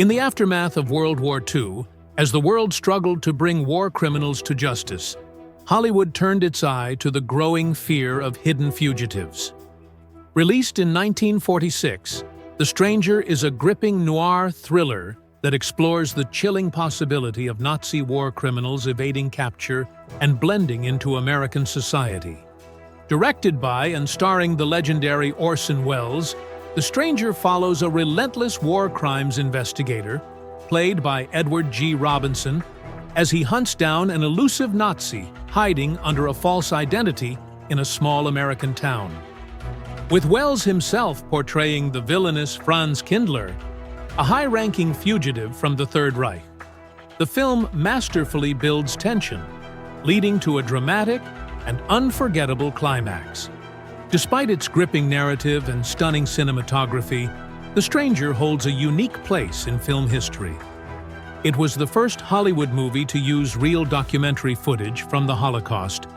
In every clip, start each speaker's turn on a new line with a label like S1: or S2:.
S1: In the aftermath of World War II, as the world struggled to bring war criminals to justice, Hollywood turned its eye to the growing fear of hidden fugitives. Released in 1946, The Stranger is a gripping noir thriller that explores the chilling possibility of Nazi war criminals evading capture and blending into American society. Directed by and starring the legendary Orson Welles, The Stranger follows a relentless war crimes investigator, played by Edward G. Robinson, as he hunts down an elusive Nazi hiding under a false identity in a small American town. With Welles himself portraying the villainous Franz Kindler, a high-ranking fugitive from the Third Reich, the film masterfully builds tension, leading to a dramatic and unforgettable climax. Despite its gripping narrative and stunning cinematography, The Stranger holds a unique place in film history. It was the first Hollywood movie to use real documentary footage from the Holocaust,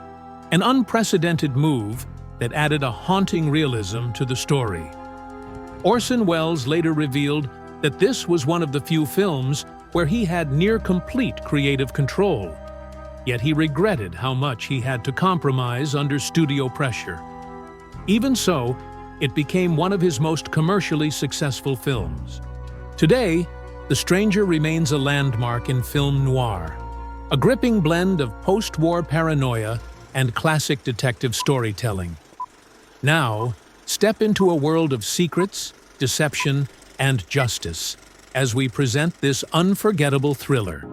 S1: an unprecedented move that added a haunting realism to the story. Orson Welles later revealed that this was one of the few films where he had near-complete creative control, yet he regretted how much he had to compromise under studio pressure. Even so, it became one of his most commercially successful films. Today, The Stranger remains a landmark in film noir, a gripping blend of post-war paranoia and classic detective storytelling. Now, step into a world of secrets, deception, and justice as we present this unforgettable thriller.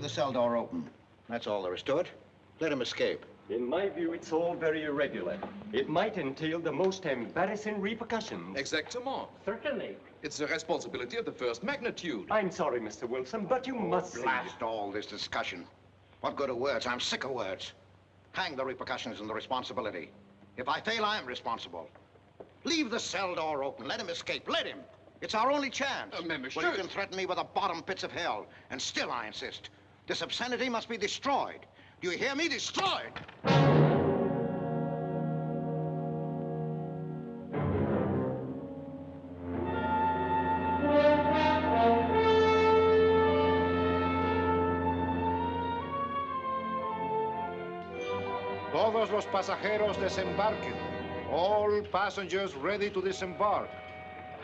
S2: The cell door open. That's all there is to it. Let him escape.
S3: In my view, it's all very irregular. It might entail the most embarrassing repercussions.
S4: Exactement.
S3: Certainly.
S4: It's a responsibility of the first magnitude.
S3: I'm sorry, Mr. Wilson, but you must see.
S2: Blast all this discussion. What good are words? I'm sick of words. Hang the repercussions and the responsibility. If I fail, I'm responsible. Leave the cell door open. Let him escape. Let him. It's our only chance.
S4: Monsieur.
S2: Well, you can threaten me with the bottom pits of hell, and still I insist. This obscenity must be destroyed. Do you hear me? Destroyed!
S5: Todos los pasajeros desembarquen. All passengers ready to disembark.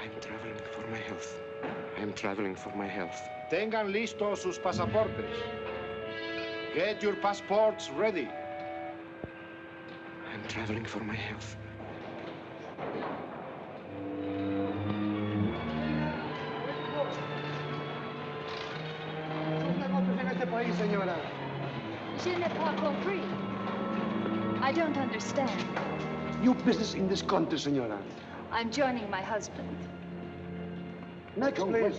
S6: I'm traveling for my health. I'm traveling for my health.
S5: Tengan listos sus pasaportes. Get your passports ready.
S6: I'm traveling for my health.
S7: Je n'ai pas compris. I don't understand.
S8: Your business in this country, senora.
S7: I'm joining my husband.
S8: Next, please.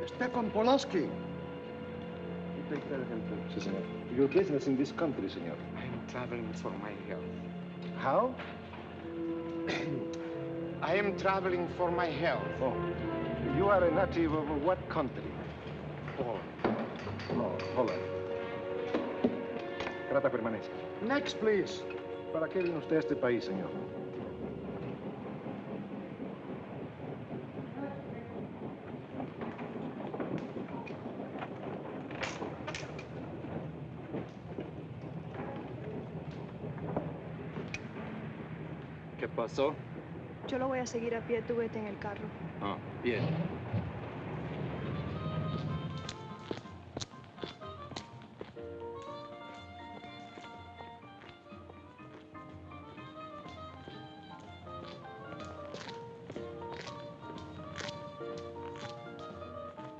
S8: Stefan Polaski. You take care of him, too. Senor. Your business in this country, senor.
S6: I'm traveling for my health.
S8: How?
S5: I am traveling for my health.
S8: Oh. You are a native of what country?
S6: Oh.
S8: Oh. Hola. Trata permanencia. Next, please. ¿Para qué vino usted a este país, señor?
S6: ¿Qué pasó?
S7: Yo lo voy a seguir a pie, tú vete en el carro.
S6: Ah, bien.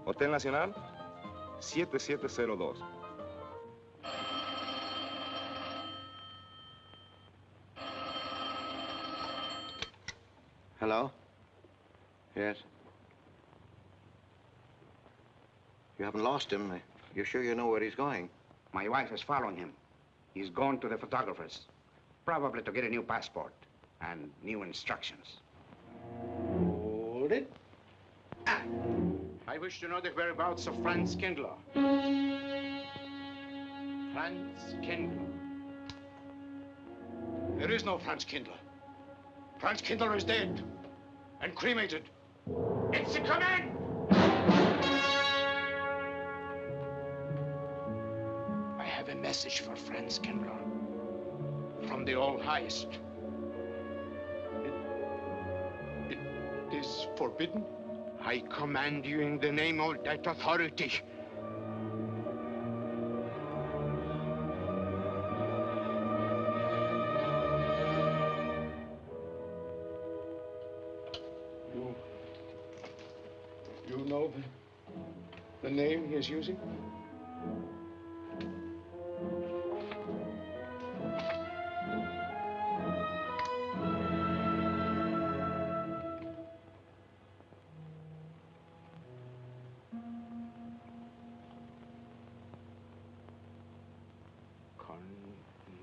S9: Hotel Nacional, 7702.
S2: Hello? Yes? You haven't lost him. You're sure you know where he's going?
S10: My wife is following him. He's gone to the photographer's, probably to get a new passport and new instructions.
S5: Hold it. I wish to know the whereabouts of Franz Kindler. Franz Kindler. There is no Franz Kindler. Franz Kindler is dead and cremated. It's a command! I have a message for Franz Kindler from the All-Highest. It is forbidden. I command you in the name of that authority. You know the name he is using?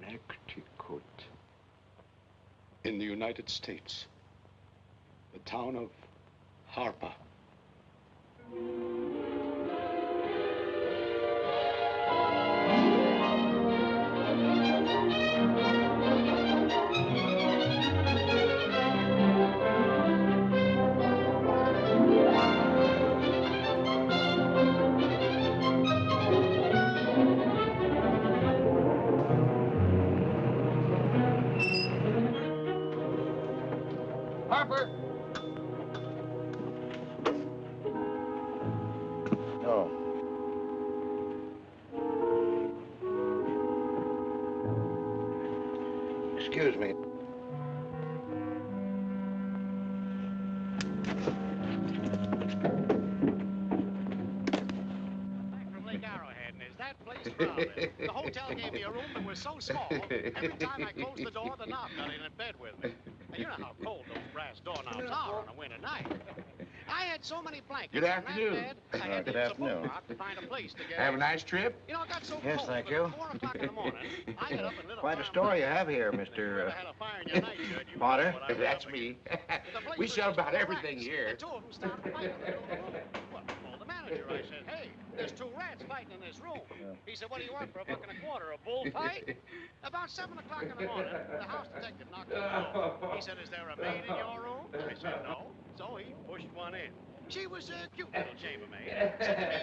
S5: Connecticut. In the United States. The town of Harper. Harper!
S2: No. Excuse me.
S5: From Lake Arrowhead, and is that place crowded? The hotel gave me a room that was so small, every time I closed the door, the knob got in bed with me. Now, you know how cold those brass doorknobs are on a winter night. I had so many blankets
S10: Good
S5: in that
S10: afternoon.
S5: bed, I had
S2: Good
S5: to use a
S2: afternoon.
S5: bookmark to find a place to get
S10: Have a
S5: in.
S10: nice trip?
S5: You know, it got so
S2: Yes,
S5: cold
S2: thank
S5: that
S2: you.
S5: at 4 o'clock in the morning, I got up and lit a
S2: Quite a
S5: farm
S2: story you
S5: fire.
S2: have here,
S5: If you ever
S2: Mr.
S5: had a fire in your nightshirt, you
S2: Potter.
S5: know what I was
S10: That's
S5: up
S10: me.
S5: against. The place
S10: We
S5: was
S10: sell
S5: just
S10: about
S5: full of
S10: everything
S5: rats,
S10: here.
S5: And two of them started fighting in the middle of the room. Well, I told the manager, I said, hey, there's 2 rats fighting in this room. He said, what do you want for $1.25? A bullfight? About 7 o'clock in the morning, the house detective knocked on the door. He said, is there a maid in your room? I said, no. So he pushed one in. She was a cute little chambermaid. Said to me,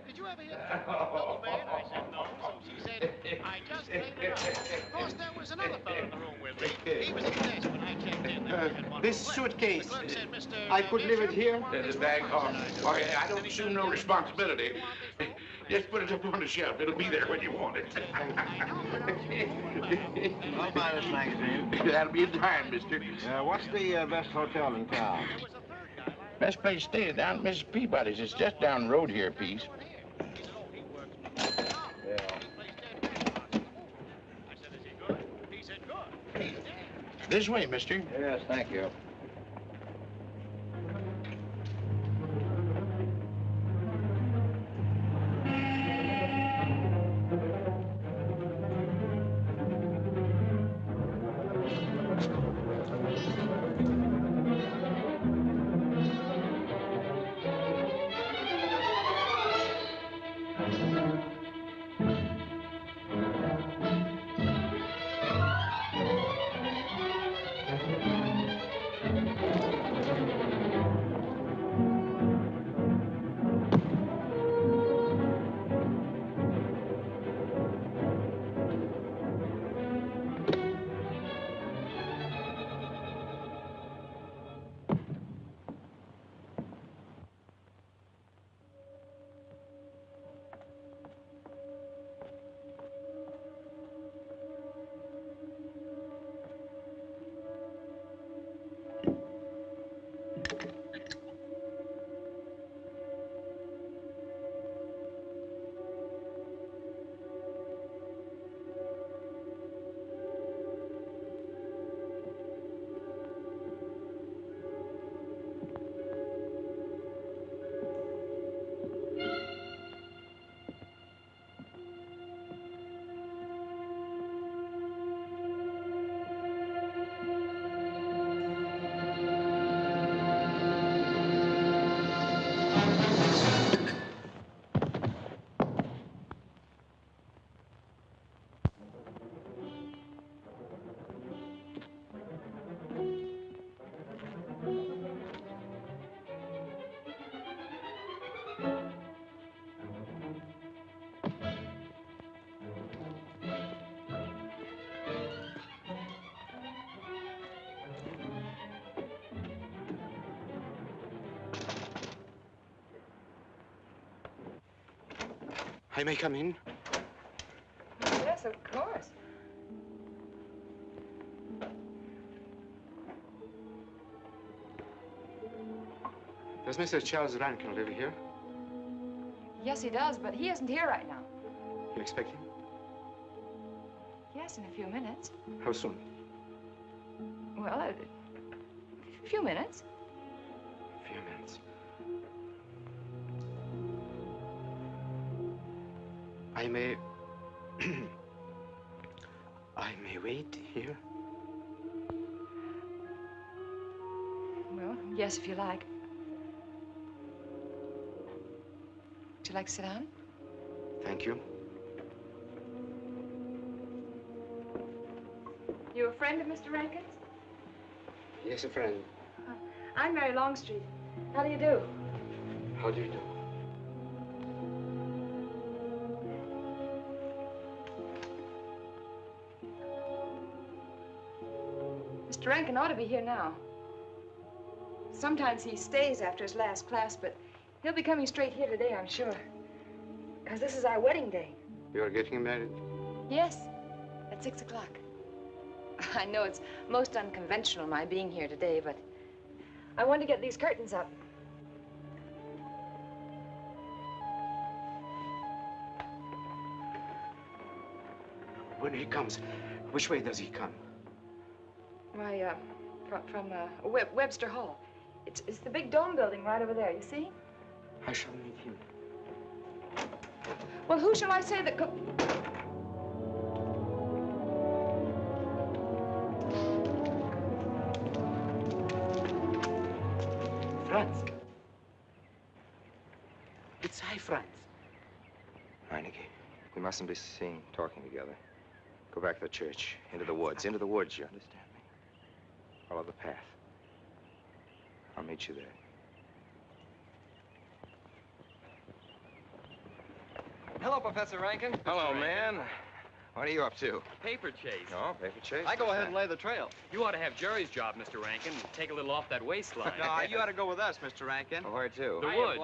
S5: did you ever hear the term double bed? I said, no. So she said, I just laid it out. Of course, there was another fellow in the room with me. He was at the desk when I checked in. There we had one
S10: This
S5: room left.
S10: suitcase,
S5: The clerk said, Mr.
S10: I could leave it
S5: Bishop,
S10: here?
S5: you want this
S10: The
S5: room?
S10: bag
S5: I
S10: home.
S5: said,
S10: Oh,
S5: do.
S10: yeah, I
S5: Then
S10: don't
S5: he
S10: assume
S5: turned
S10: no
S5: to the other
S10: responsibility.
S5: fellow, you want this room? And
S10: Just
S5: he
S10: put it
S5: said,
S10: up on the shelf. It'll be there when you want it.
S5: I now pronounce you cool and mad.
S2: I'll buy this magazine.
S10: That'll be in time, mister.
S2: What's the best hotel in town?
S5: There was a third guy lying
S10: Best place to stay is down at Mrs. Peabody's. It's just down the road here a piece.
S5: He said, oh, he works for the town.
S2: Yeah.
S5: He plays dead benchmarks in the movie. I said, is he good? He said, good. He's dead.
S10: This way, mister.
S2: Yes, thank you.
S6: I may come in?
S11: Yes, of course.
S6: Does Mr. Charles Rankin live here?
S11: Yes, he does, but he isn't here right now.
S6: You expect him?
S11: Yes, in a few minutes.
S6: How soon?
S11: Well, a few minutes.
S6: A few minutes. I may... I may wait here?
S11: Well, yes, if you like. Would you like to sit down?
S6: Thank you.
S11: You a friend of Mr. Rankin's?
S6: Yes, a friend.
S11: I'm Mary Longstreet. How do you do?
S6: How do you do?
S11: Mr. Rankin ought to be here now. Sometimes he stays after his last class, but he'll be coming straight here today, I'm sure. Because this is our wedding day.
S6: You're getting married?
S11: Yes, at 6 o'clock. I know it's most unconventional, my being here today, but I want to get these curtains up.
S6: When he comes, which way does he come?
S11: Why, from Webster Hall. It's the big dome building right over there, you see?
S6: I shall meet him.
S11: Well, who shall I say that could...
S6: Franz. It's I, Franz.
S9: Meineke, we mustn't be seen talking together. Go back to the church, into the woods, you understand me? Follow the path. I'll meet you there.
S3: Hello, Professor Rankin.
S9: Hello, man. What are you up to?
S12: Paper chase.
S9: Oh, paper chase?
S12: I go ahead and lay the trail. You ought to have Jerry's job, Mr. Rankin. Take a little off that waistline.
S13: No, you ought to go with us, Mr. Rankin.
S9: Well, where to?
S12: The woods.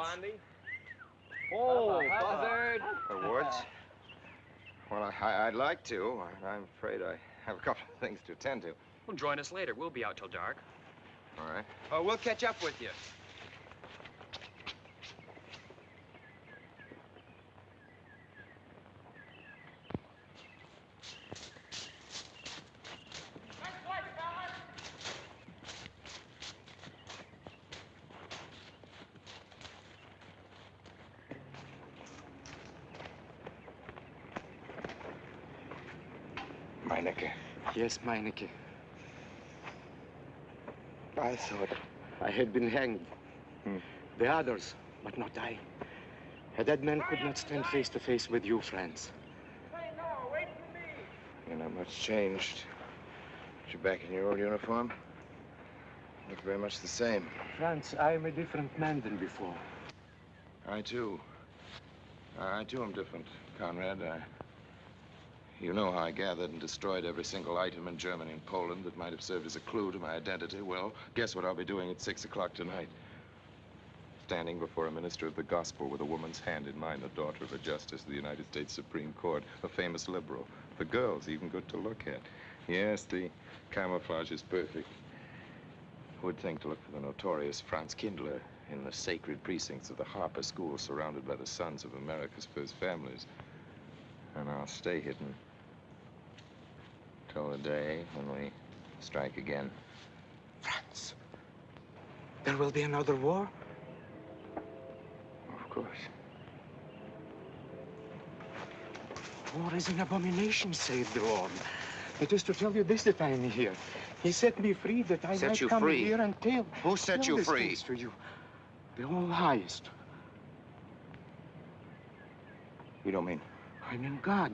S13: Oh, buzzard.
S9: The woods? Well, I'd like to. I'm afraid I have a couple of things to attend to.
S12: Well, join us later. We'll be out till dark.
S9: All right.
S13: Oh, we'll catch up with you.
S9: Meineke.
S6: Yes, Meineke. I thought I had been hanged. The others, but not I. A dead man could not stand face to face with you, Franz.
S9: You're not much changed. You're back in your old uniform. Look very much the same.
S6: Franz, I am a different man than before.
S9: I too am different, Conrad. You know how I gathered and destroyed every single item in Germany and Poland that might have served as a clue to my identity. Well, guess what I'll be doing at 6 o'clock tonight? Standing before a minister of the gospel with a woman's hand in mine, the daughter of a justice of the United States Supreme Court, a famous liberal. The girl's even good to look at. Yes, the camouflage is perfect. Who would think to look for the notorious Franz Kindler in the sacred precincts of the Harper School, surrounded by the sons of America's first families? And I'll stay hidden till the day when we strike again.
S6: Franz, there will be another war?
S9: Of course.
S6: War is an abomination, saith the Lord. It is to tell you this that I am here. He set me free that I might come here and tell.
S9: Who set you free?
S6: These to you. The all highest.
S9: You don't mean?
S6: I mean God.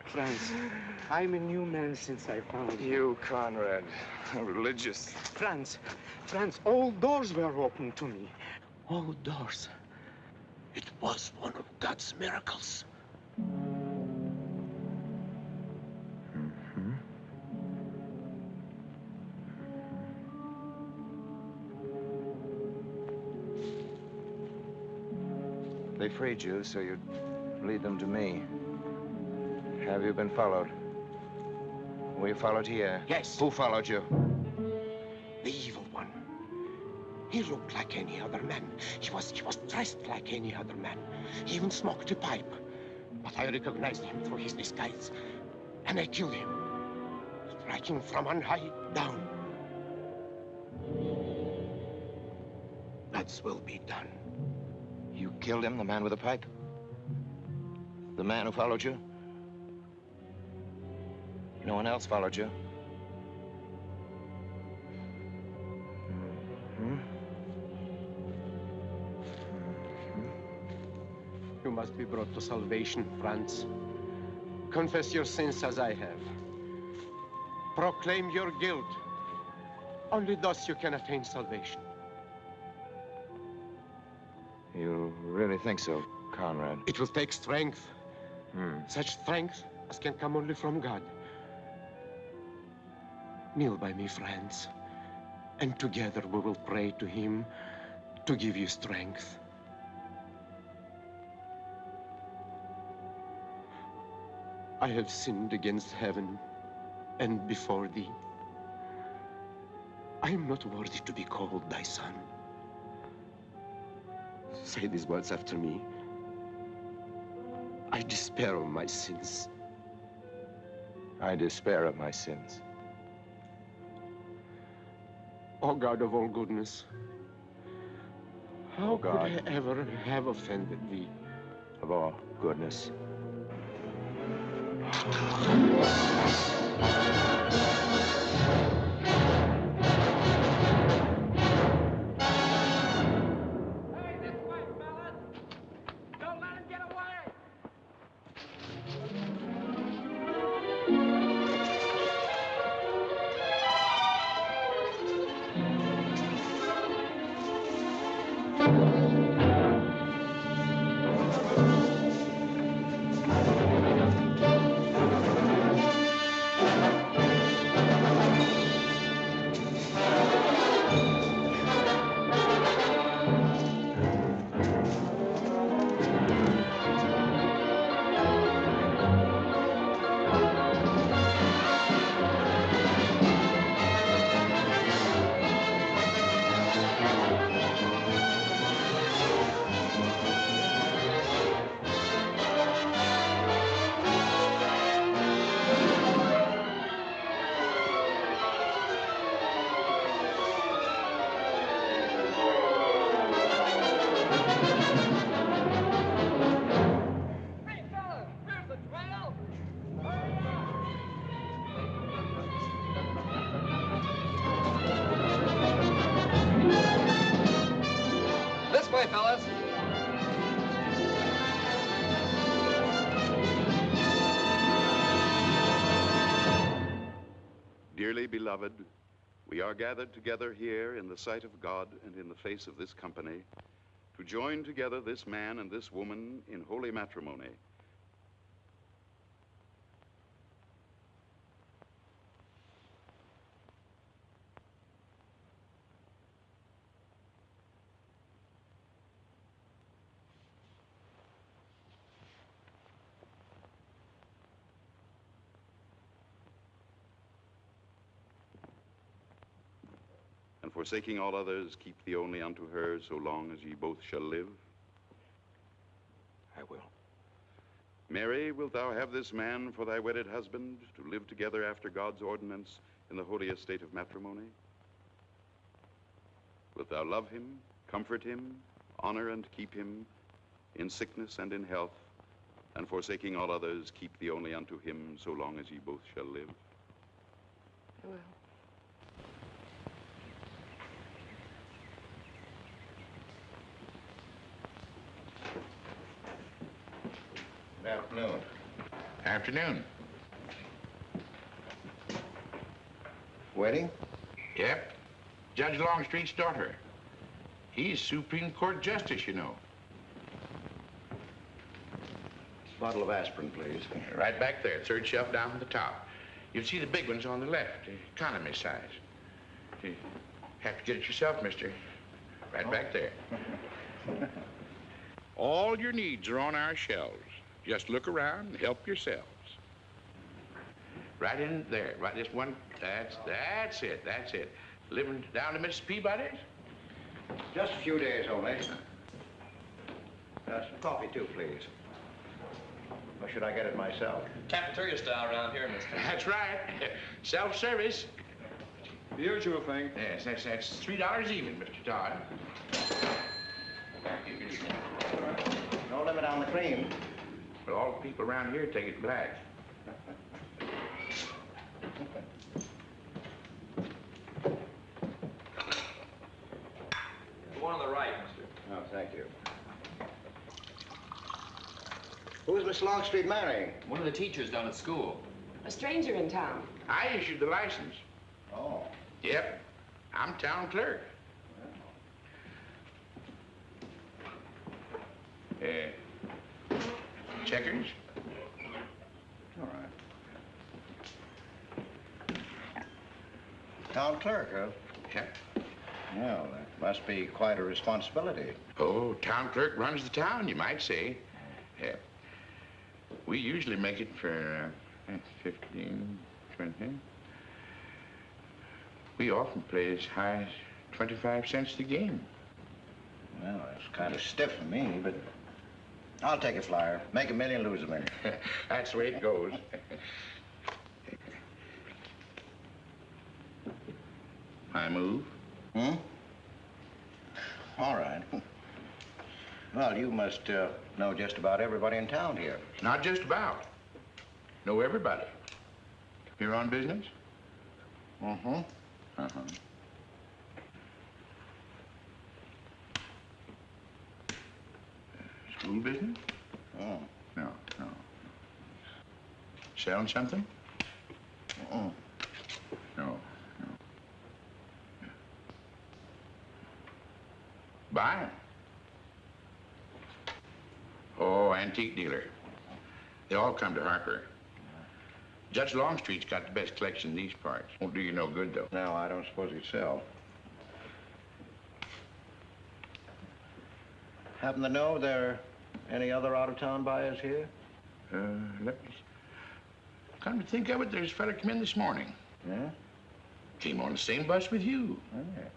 S6: Franz, I'm a new man since I found you.
S9: You, Conrad, religious.
S6: Franz, all doors were open to me. All doors. It was one of God's miracles.
S9: They freed you so you'd lead them to me. Have you been followed? Were you followed here?
S6: Yes.
S9: Who followed you?
S6: The evil one. He looked like any other man. He was dressed like any other man. He even smoked a pipe. But I recognized him through his disguise. And I killed him, striking from on high down. God's will be done.
S9: You killed him, the man with the pipe? The man who followed you? No one else followed you?
S6: You must be brought to salvation, Franz. Confess your sins as I have. Proclaim your guilt. Only thus you can attain salvation.
S9: You really think so, Conrad?
S6: It will take strength. Such strength as can come only from God. Kneel by me, Franz, and together we will pray to him to give you strength. I have sinned against heaven and before thee. I am not worthy to be called thy son. Say these words after me. I despair of my sins.
S9: I despair of my sins.
S6: O God of all goodness, how could I ever have offended thee?
S9: Of all goodness.
S4: This way, fellas.
S14: Dearly beloved, we are gathered together here in the sight of God and in the face of this company to join together this man and this woman in holy matrimony. And forsaking all others, keep thee only unto her so long as ye both shall live.
S9: I will.
S14: Mary, wilt thou have this man for thy wedded husband, to live together after God's ordinance in the holy estate of matrimony? Wilt thou love him, comfort him, honor and keep him in sickness and in health, and forsaking all others, keep thee only unto him so long as ye both shall live?
S11: I will.
S9: Good afternoon.
S15: Afternoon.
S9: Wedding?
S15: Yep. Judge Longstreet's daughter. He's Supreme Court Justice, you know.
S9: Bottle of aspirin, please.
S15: Right back there, third shelf down at the top. You'll see the big ones on the left, the economy size. You have to get it yourself, mister. Right back there. All your needs are on our shelves. Just look around and help yourselves. Right in there, right this one, that's it. Living down to Miss Peabody's?
S2: Just a few days only. Some coffee too, please. Or should I get it myself?
S12: Cafeteria style around here, mister.
S15: That's right. Self-service.
S14: The usual thing.
S15: Yes, that's $3 even, Mr. Todd.
S2: No limit on the cream.
S15: But all the people around here take it black.
S12: The one on the right, mister.
S2: Oh, thank you. Who's Miss Longstreet marrying?
S12: One of the teachers down at school.
S11: A stranger in town.
S15: I issued the license.
S2: Oh.
S15: Yep. I'm town clerk. Checkers?
S2: All right. Town clerk, huh?
S15: Yep.
S2: Well, that must be quite a responsibility.
S15: Oh, town clerk runs the town, you might say. We usually make it for 15, 20. We often play as high as 25 cents the game.
S2: Well, that's kind of stiff for me, but I'll take a flyer. Make a million, lose a million.
S15: That's the way it goes. I move.
S2: Hmm? All right. Well, you must know just about everybody in town here.
S15: Not just about. Know everybody. Here on business?
S2: Mm-hmm.
S15: Uh-huh. School business?
S2: Oh.
S15: No. Selling something?
S2: Mm-mm.
S15: No. Buying? Oh, antique dealer. They all come to Harper. Judge Longstreet's got the best collection in these parts. Won't do you no good, though.
S2: No, I don't suppose he'd sell. Happen to know there are any other out-of-town buyers here?
S15: Let me... Come to think of it, there's a fella come in this morning.
S2: Yeah?
S15: Came on the same bus with you.
S2: Oh, yeah.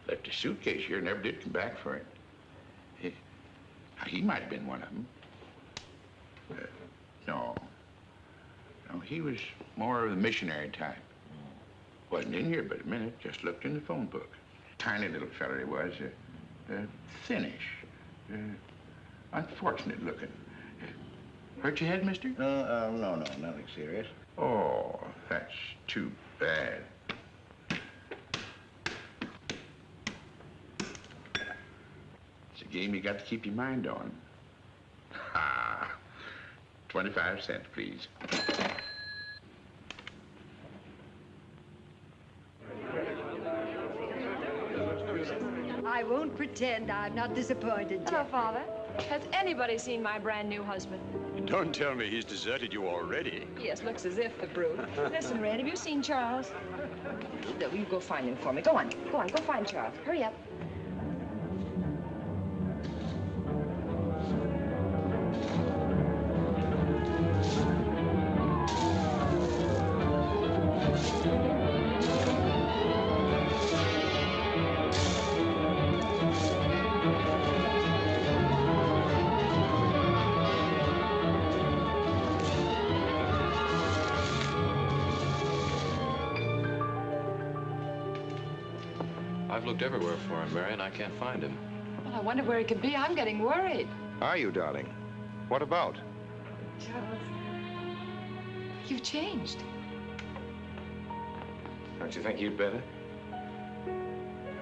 S15: Left his suitcase here, never did come back for it. He might have been one of them. No, he was more of the missionary type. Wasn't in here but a minute, just looked in the phone book. Tiny little fella he was, thinnish, unfortunate looking. Hurt your head, mister?
S2: No, nothing serious.
S15: Oh, that's too bad. It's a game you got to keep your mind on. Ha! 25 cents, please.
S16: I won't pretend I'm not disappointed,
S11: Hello,
S16: Jeff.
S11: Father. Has anybody seen my brand new husband?
S3: Don't tell me he's deserted you already.
S11: Yes, looks as if, the brute. Listen, Red, have you seen Charles? You go find him for me. Go on, go find Charles. Hurry up.
S12: I've looked everywhere for him, Mary, and I can't find him.
S11: Well, I wonder where he could be. I'm getting worried.
S14: Are you, darling? What about?
S11: Charles, you've changed.
S17: Don't you think you'd better?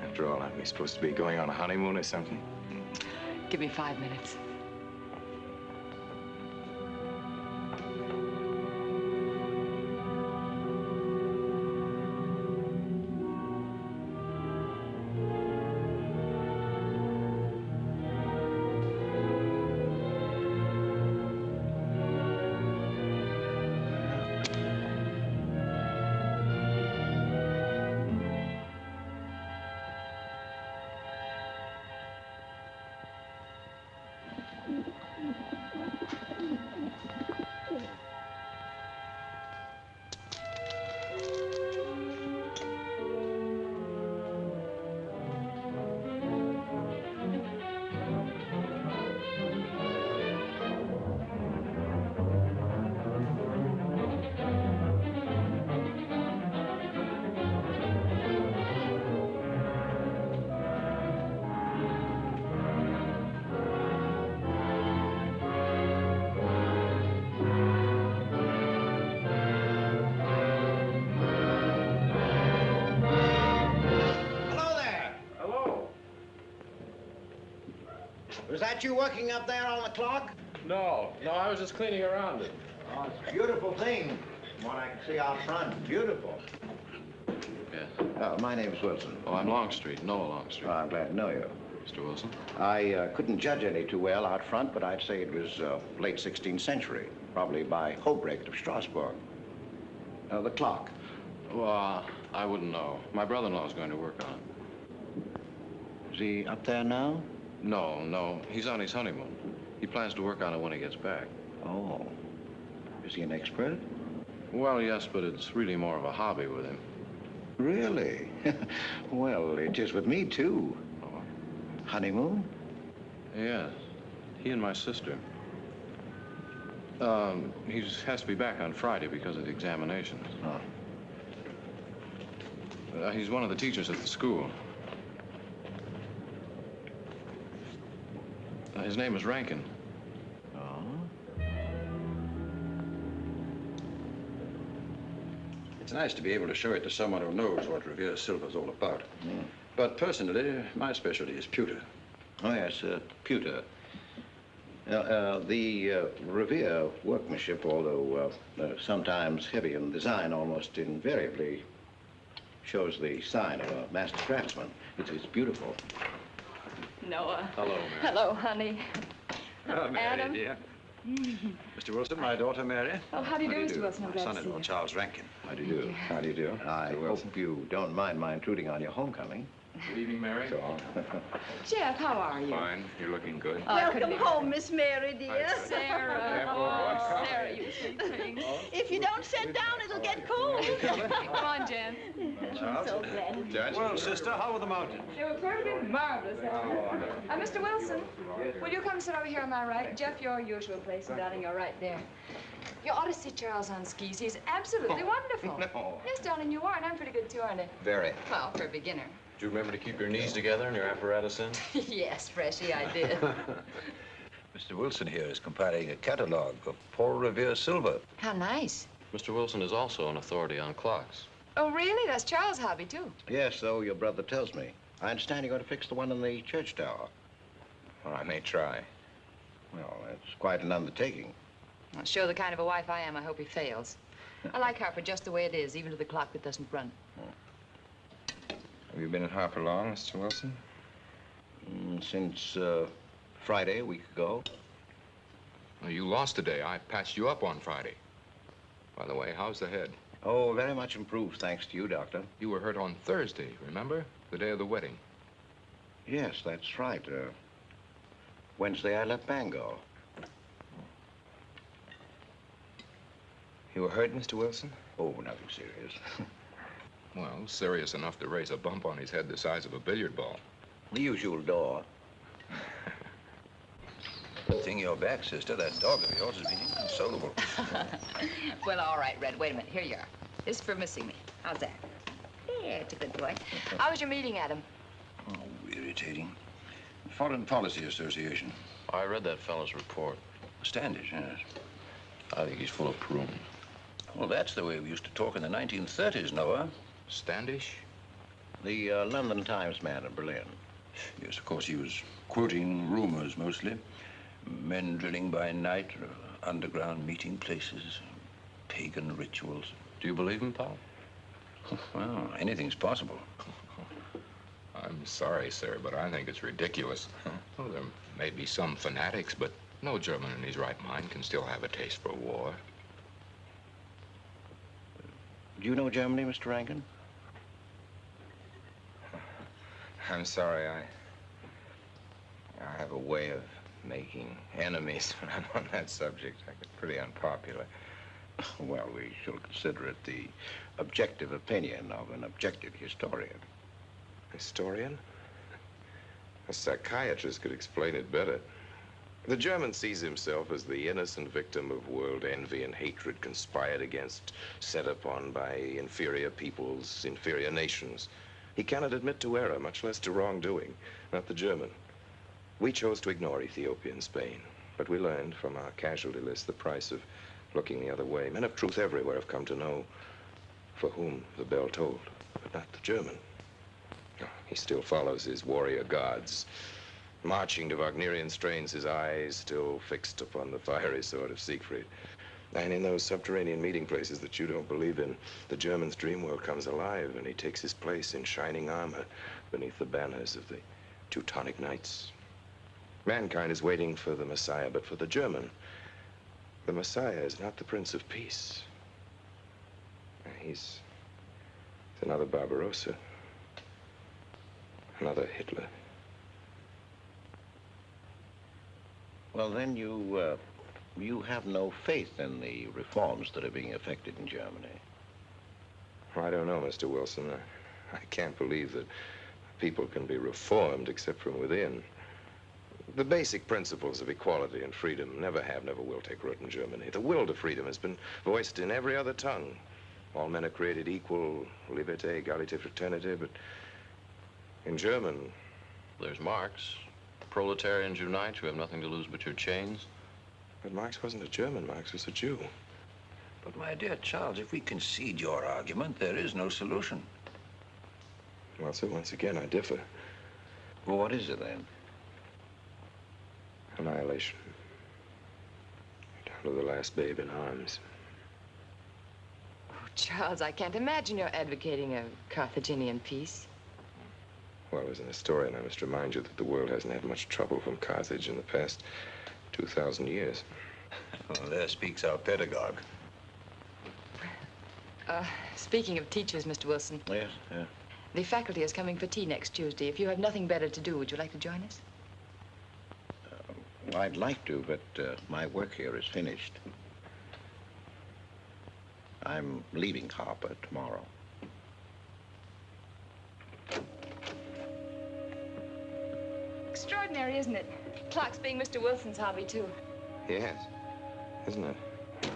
S17: After all, aren't we supposed to be going on a honeymoon or something?
S11: Give me 5 minutes.
S2: Was that you working up there on the clock?
S18: No, I was just cleaning around it.
S2: Oh, it's a beautiful thing. From what I can see out front, beautiful.
S18: Yes.
S2: My name's Wilson.
S18: Oh, I'm Longstreet, Noah Longstreet.
S2: Oh, I'm glad to know you.
S18: Mr. Wilson?
S2: I couldn't judge any too well out front, but I'd say it was late 16th century, probably by Hobrecht of Strasbourg. The clock.
S18: Well, I wouldn't know. My brother-in-law's going to work on it.
S2: Is he up there now?
S18: No. He's on his honeymoon. He plans to work on it when he gets back.
S2: Oh. Is he an expert?
S18: Well, yes, but it's really more of a hobby with him.
S2: Really? Well, it is with me, too.
S18: Oh.
S2: Honeymoon?
S18: Yes. He and my sister. He has to be back on Friday because of the examinations.
S2: Oh.
S18: He's one of the teachers at the school. His name is Rankin.
S2: Oh?
S19: It's nice to be able to show it to someone who knows what Revere Silver's all about. But personally, my specialty is pewter.
S2: Oh, yes, pewter. The Revere workmanship, although sometimes heavy in design, almost invariably shows the sign of a master craftsman. It's beautiful.
S11: Noah.
S19: Hello, Mary.
S11: Hello, honey.
S19: Mary,
S11: Adam.
S19: dear. Mr. Wilson, my daughter, Mary.
S11: Oh, how do you do, Mr. Wilson? I'm
S19: My
S11: glad to see
S19: son-in-law,
S11: you.
S19: Charles Rankin.
S2: How do you do?
S19: How do you do?
S2: I hope you don't mind my intruding on your homecoming.
S18: Good evening, Mary.
S2: So on.
S11: Jeff, how are you?
S17: Fine. You're looking good.
S16: Welcome home, Miss Mary, dear.
S11: Sarah. Oh, Sarah, you sweet thing.
S16: If you don't sit down, it'll get cold.
S11: Come on, Jen.
S16: I'm so glad.
S19: Well, sister, how were the mountains?
S11: They were perfectly marvelous. Mr. Wilson, will you come sit over here on my right? Jeff, your usual place, and darling, you're right there. You ought to see Charles on skis. He's absolutely wonderful.
S17: No.
S11: Yes, darling, you are, and I'm pretty good too, aren't I?
S17: Very.
S11: Well, for a beginner.
S18: Do you remember to keep your knees together and your apparatus in?
S11: Yes, Freshy, I did.
S19: Mr. Wilson here is compiling a catalog of Paul Revere silver.
S11: How nice.
S18: Mr. Wilson is also an authority on clocks.
S11: Oh, really? That's Charles' hobby, too.
S2: Yes, so your brother tells me. I understand you're going to fix the one in the church tower.
S17: Well, I may try.
S2: Well, that's quite an undertaking.
S11: Well, sure, the kind of a wife I am, I hope he fails. I like Harper just the way it is, even to the clock that doesn't run.
S17: Have you been at Harper long, Mr. Wilson?
S2: Since Friday, a week ago.
S17: Well, you lost today. I patched you up on Friday. By the way, how's the head?
S2: Oh, very much improved, thanks to you, Doctor.
S17: You were hurt on Thursday, remember? The day of the wedding.
S2: Yes, that's right. Wednesday, I left Bangor.
S17: You were hurt, Mr. Wilson?
S2: Oh, nothing serious.
S17: Well, serious enough to raise a bump on his head the size of a billiard ball.
S2: The usual door.
S19: Good thing you're back, sister. That dog of yours has been inconsolable.
S11: Well, all right, Red. Wait a minute. Here you are. This is for missing me. How's that? Yeah, it's a good boy. How was your meeting, Adam?
S19: Oh, irritating. Foreign Policy Association.
S18: I read that fellow's report.
S19: Standish, yes.
S18: I think he's full of prunes.
S19: Well, that's the way we used to talk in the 1930s, Noah.
S17: Standish?
S2: The London Times man in Berlin.
S19: Yes, of course, he was quoting rumors mostly. Men drilling by night, underground meeting places, pagan rituals.
S18: Do you believe him, Pop?
S19: Well, anything's possible.
S17: I'm sorry, sir, but I think it's ridiculous. Well, there may be some fanatics, but no German in his right mind can still have a taste for war.
S2: Do you know Germany, Mr. Rankin?
S17: I'm sorry, I have a way of making enemies when I'm on that subject. I get pretty unpopular.
S2: Well, we shall consider it the objective opinion of an objective historian.
S9: Historian? A psychiatrist could explain it better. The German sees himself as the innocent victim of world envy and hatred conspired against, set upon by inferior peoples, inferior nations. He cannot admit to error, much less to wrongdoing. Not the German. We chose to ignore Ethiopia and Spain, but we learned from our casualty list the price of looking the other way. Men of truth everywhere have come to know for whom the bell tolled, but not the German. He still follows his warrior gods, marching to Wagnerian strains, his eyes still fixed upon the fiery sword of Siegfried. And in those subterranean meeting places that you don't believe in, the German's dream world comes alive, and he takes his place in shining armor beneath the banners of the Teutonic Knights. Mankind is waiting for the Messiah, but for the German, the Messiah is not the Prince of Peace. He's another Barbarossa, another Hitler.
S2: Well, then you have no faith in the reforms that are being effected in Germany.
S9: I don't know, Mr. Wilson. I can't believe that people can be reformed except from within. The basic principles of equality and freedom never have, never will take root in Germany. The will to freedom has been voiced in every other tongue. All men are created equal, liberté, égalité, fraternité, but in German...
S18: There's Marx. Proletarians unite, you have nothing to lose but your chains.
S9: But Marx wasn't a German, Marx was a Jew.
S19: But my dear Charles, if we concede your argument, there is no solution.
S9: Well, sir, once again, I differ.
S2: Well, what is it then?
S9: Annihilation. Down to the last babe in arms.
S11: Oh, Charles, I can't imagine you're advocating a Carthaginian peace.
S9: Well, as an historian, I must remind you that the world hasn't had much trouble from Carthage in the past 2,000 years.
S19: Well, there speaks our pedagogue.
S11: Speaking of teachers, Mr. Wilson.
S2: Yes, yeah.
S11: The faculty is coming for tea next Tuesday. If you have nothing better to do, would you like to join us?
S2: Well, I'd like to, but my work here is finished. I'm leaving Harper tomorrow.
S11: Extraordinary, isn't it? Clocks being Mr. Wilson's hobby, too.
S9: Yes, isn't it?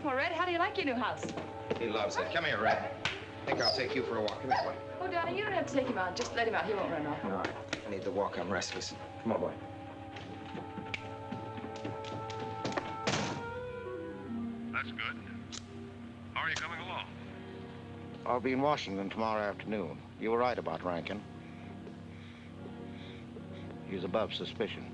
S11: Well, Red, how do you like your new house?
S2: He loves it. Come here, Red. I think I'll take you for a walk. Come here, boy.
S11: Oh, darling, you don't have to take him out. Just let him out. He won't run off.
S2: No, I need the walk. I'm restless. Come on, boy.
S5: That's good. How are you coming along?
S2: I'll be in Washington tomorrow afternoon. You were right about Rankin. He's above suspicion.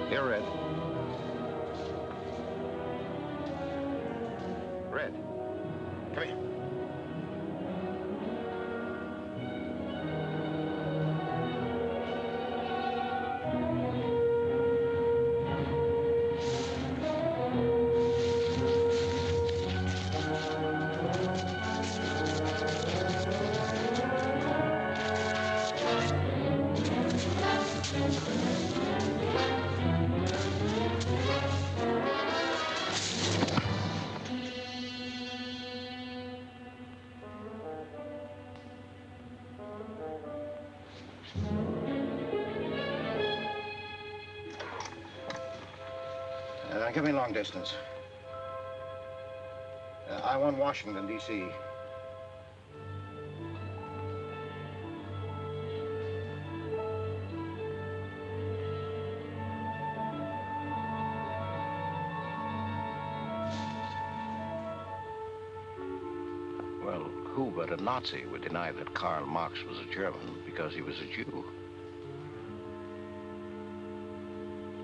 S2: Here, Red. Red, come here. Give me long distance. I want Washington, D.C. Well, who but a Nazi would deny that Karl Marx was a German because he was a Jew?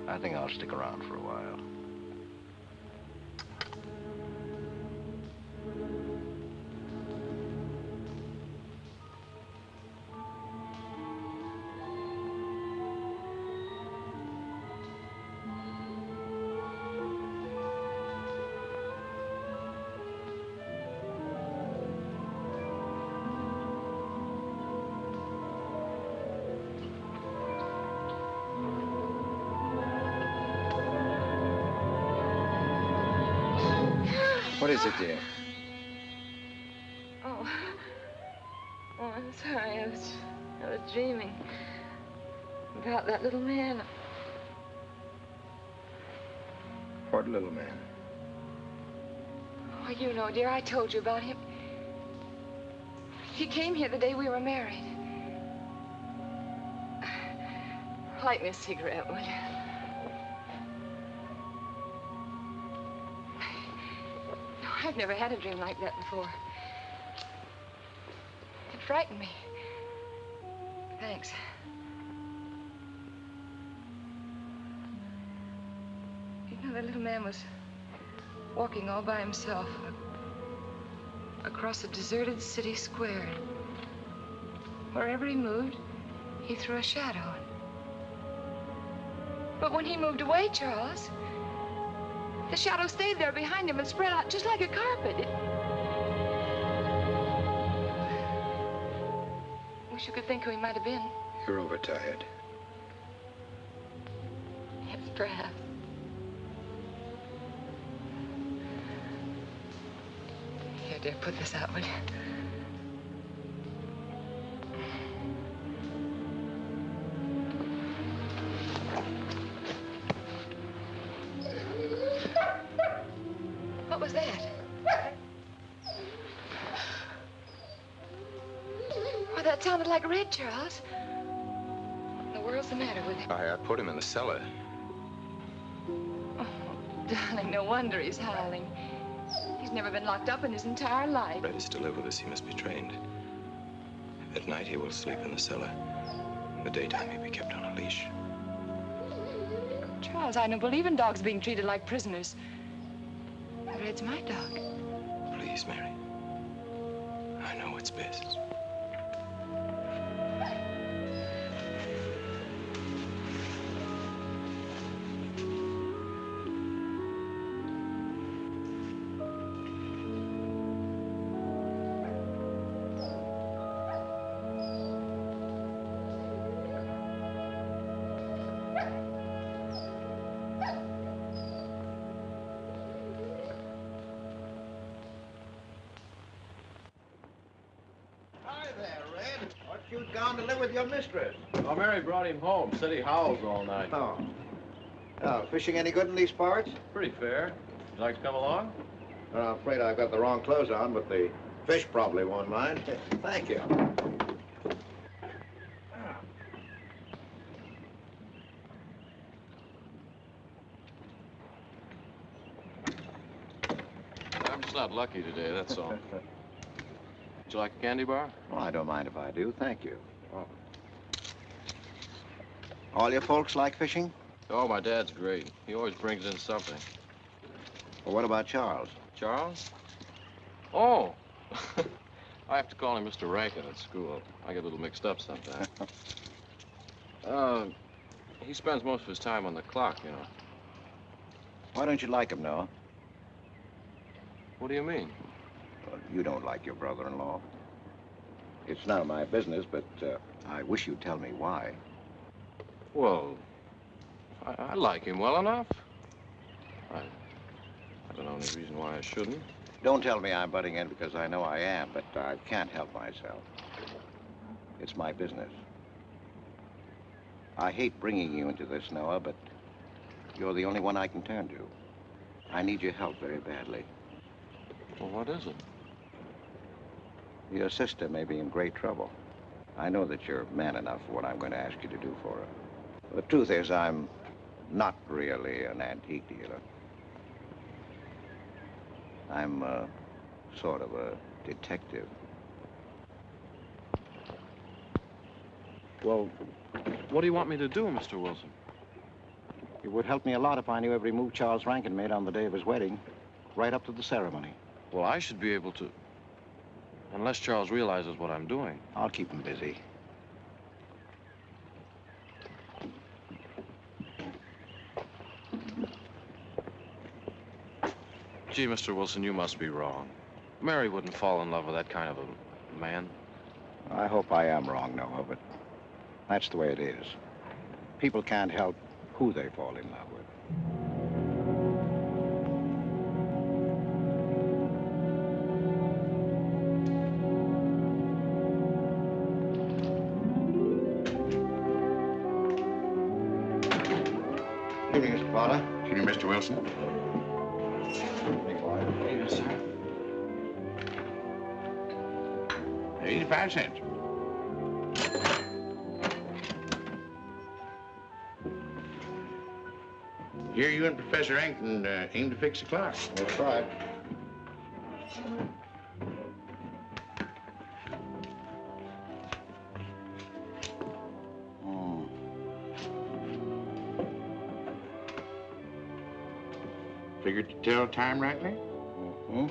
S2: I think I'll stick around for a while. What is it, dear?
S11: Oh. Oh, I'm sorry. I was dreaming about that little man.
S15: What little man?
S11: Oh, you know, dear, I told you about him. He came here the day we were married. Light me a cigarette, will you? No, I've never had a dream like that before. It frightened me. Thanks. You know, that little man was walking all by himself across a deserted city square. Wherever he moved, he threw a shadow. But when he moved away, Charles, the shadow stayed there behind him and spread out just like a carpet. Wish you could think who he might have been.
S15: You're overtired.
S11: Yes, perhaps. Here, dear, put this out, will you? What was that? Oh, that sounded like Red, Charles. What in the world's the matter with him?
S17: I put him in the cellar.
S11: Oh, darling, no wonder he's howling. He's never been locked up in his entire life.
S17: Red is to live with us. He must be trained. At night, he will sleep in the cellar. In the daytime, he'll be kept on a leash.
S11: Charles, I don't believe in dogs being treated like prisoners. Red's my dog.
S17: Please, Mary. I know what's best.
S2: You'd gone to live with your mistress.
S18: Oh, Mary brought him home. Said he howls all night.
S2: Oh. Oh, fishing any good in these parts?
S18: Pretty fair. Would you like to come along?
S2: I'm afraid I've got the wrong clothes on, but the fish probably won't mind. Thank you.
S18: I'm just not lucky today, that's all. Would you like a candy bar?
S2: Well, I don't mind if I do. Thank you. Oh. All your folks like fishing?
S18: Oh, my dad's great. He always brings in something.
S2: Well, what about Charles?
S18: Charles? Oh! I have to call him Mr. Rankin at school. I get a little mixed up sometimes. He spends most of his time on the clock, you know.
S2: Why don't you like him, Noah?
S18: What do you mean?
S2: Well, you don't like your brother-in-law. It's none of my business, but I wish you'd tell me why.
S18: Well, I like him well enough. I don't know any reason why I shouldn't.
S2: Don't tell me I'm butting in because I know I am, but I can't help myself. It's my business. I hate bringing you into this, Noah, but you're the only one I can turn to. I need your help very badly.
S18: Well, what is it?
S2: Your sister may be in great trouble. I know that you're man enough for what I'm going to ask you to do for her. The truth is, I'm not really an antique dealer. I'm sort of a detective.
S18: Well, what do you want me to do, Mr. Wilson?
S2: It would help me a lot if I knew every move Charles Rankin made on the day of his wedding, right up to the ceremony.
S18: Well, I should be able to, unless Charles realizes what I'm doing.
S2: I'll keep him busy.
S18: Gee, Mr. Wilson, you must be wrong. Mary wouldn't fall in love with that kind of a man.
S2: I hope I am wrong, Noah, but that's the way it is. People can't help who they fall in love with. Potter.
S15: Excuse me, Mr. Wilson.
S2: Yes, sir.
S15: 85 cents. Here you and Professor Ankton aim to fix the clock.
S2: We'll try.
S15: Figured to tell time rightly?
S2: Mm-hmm.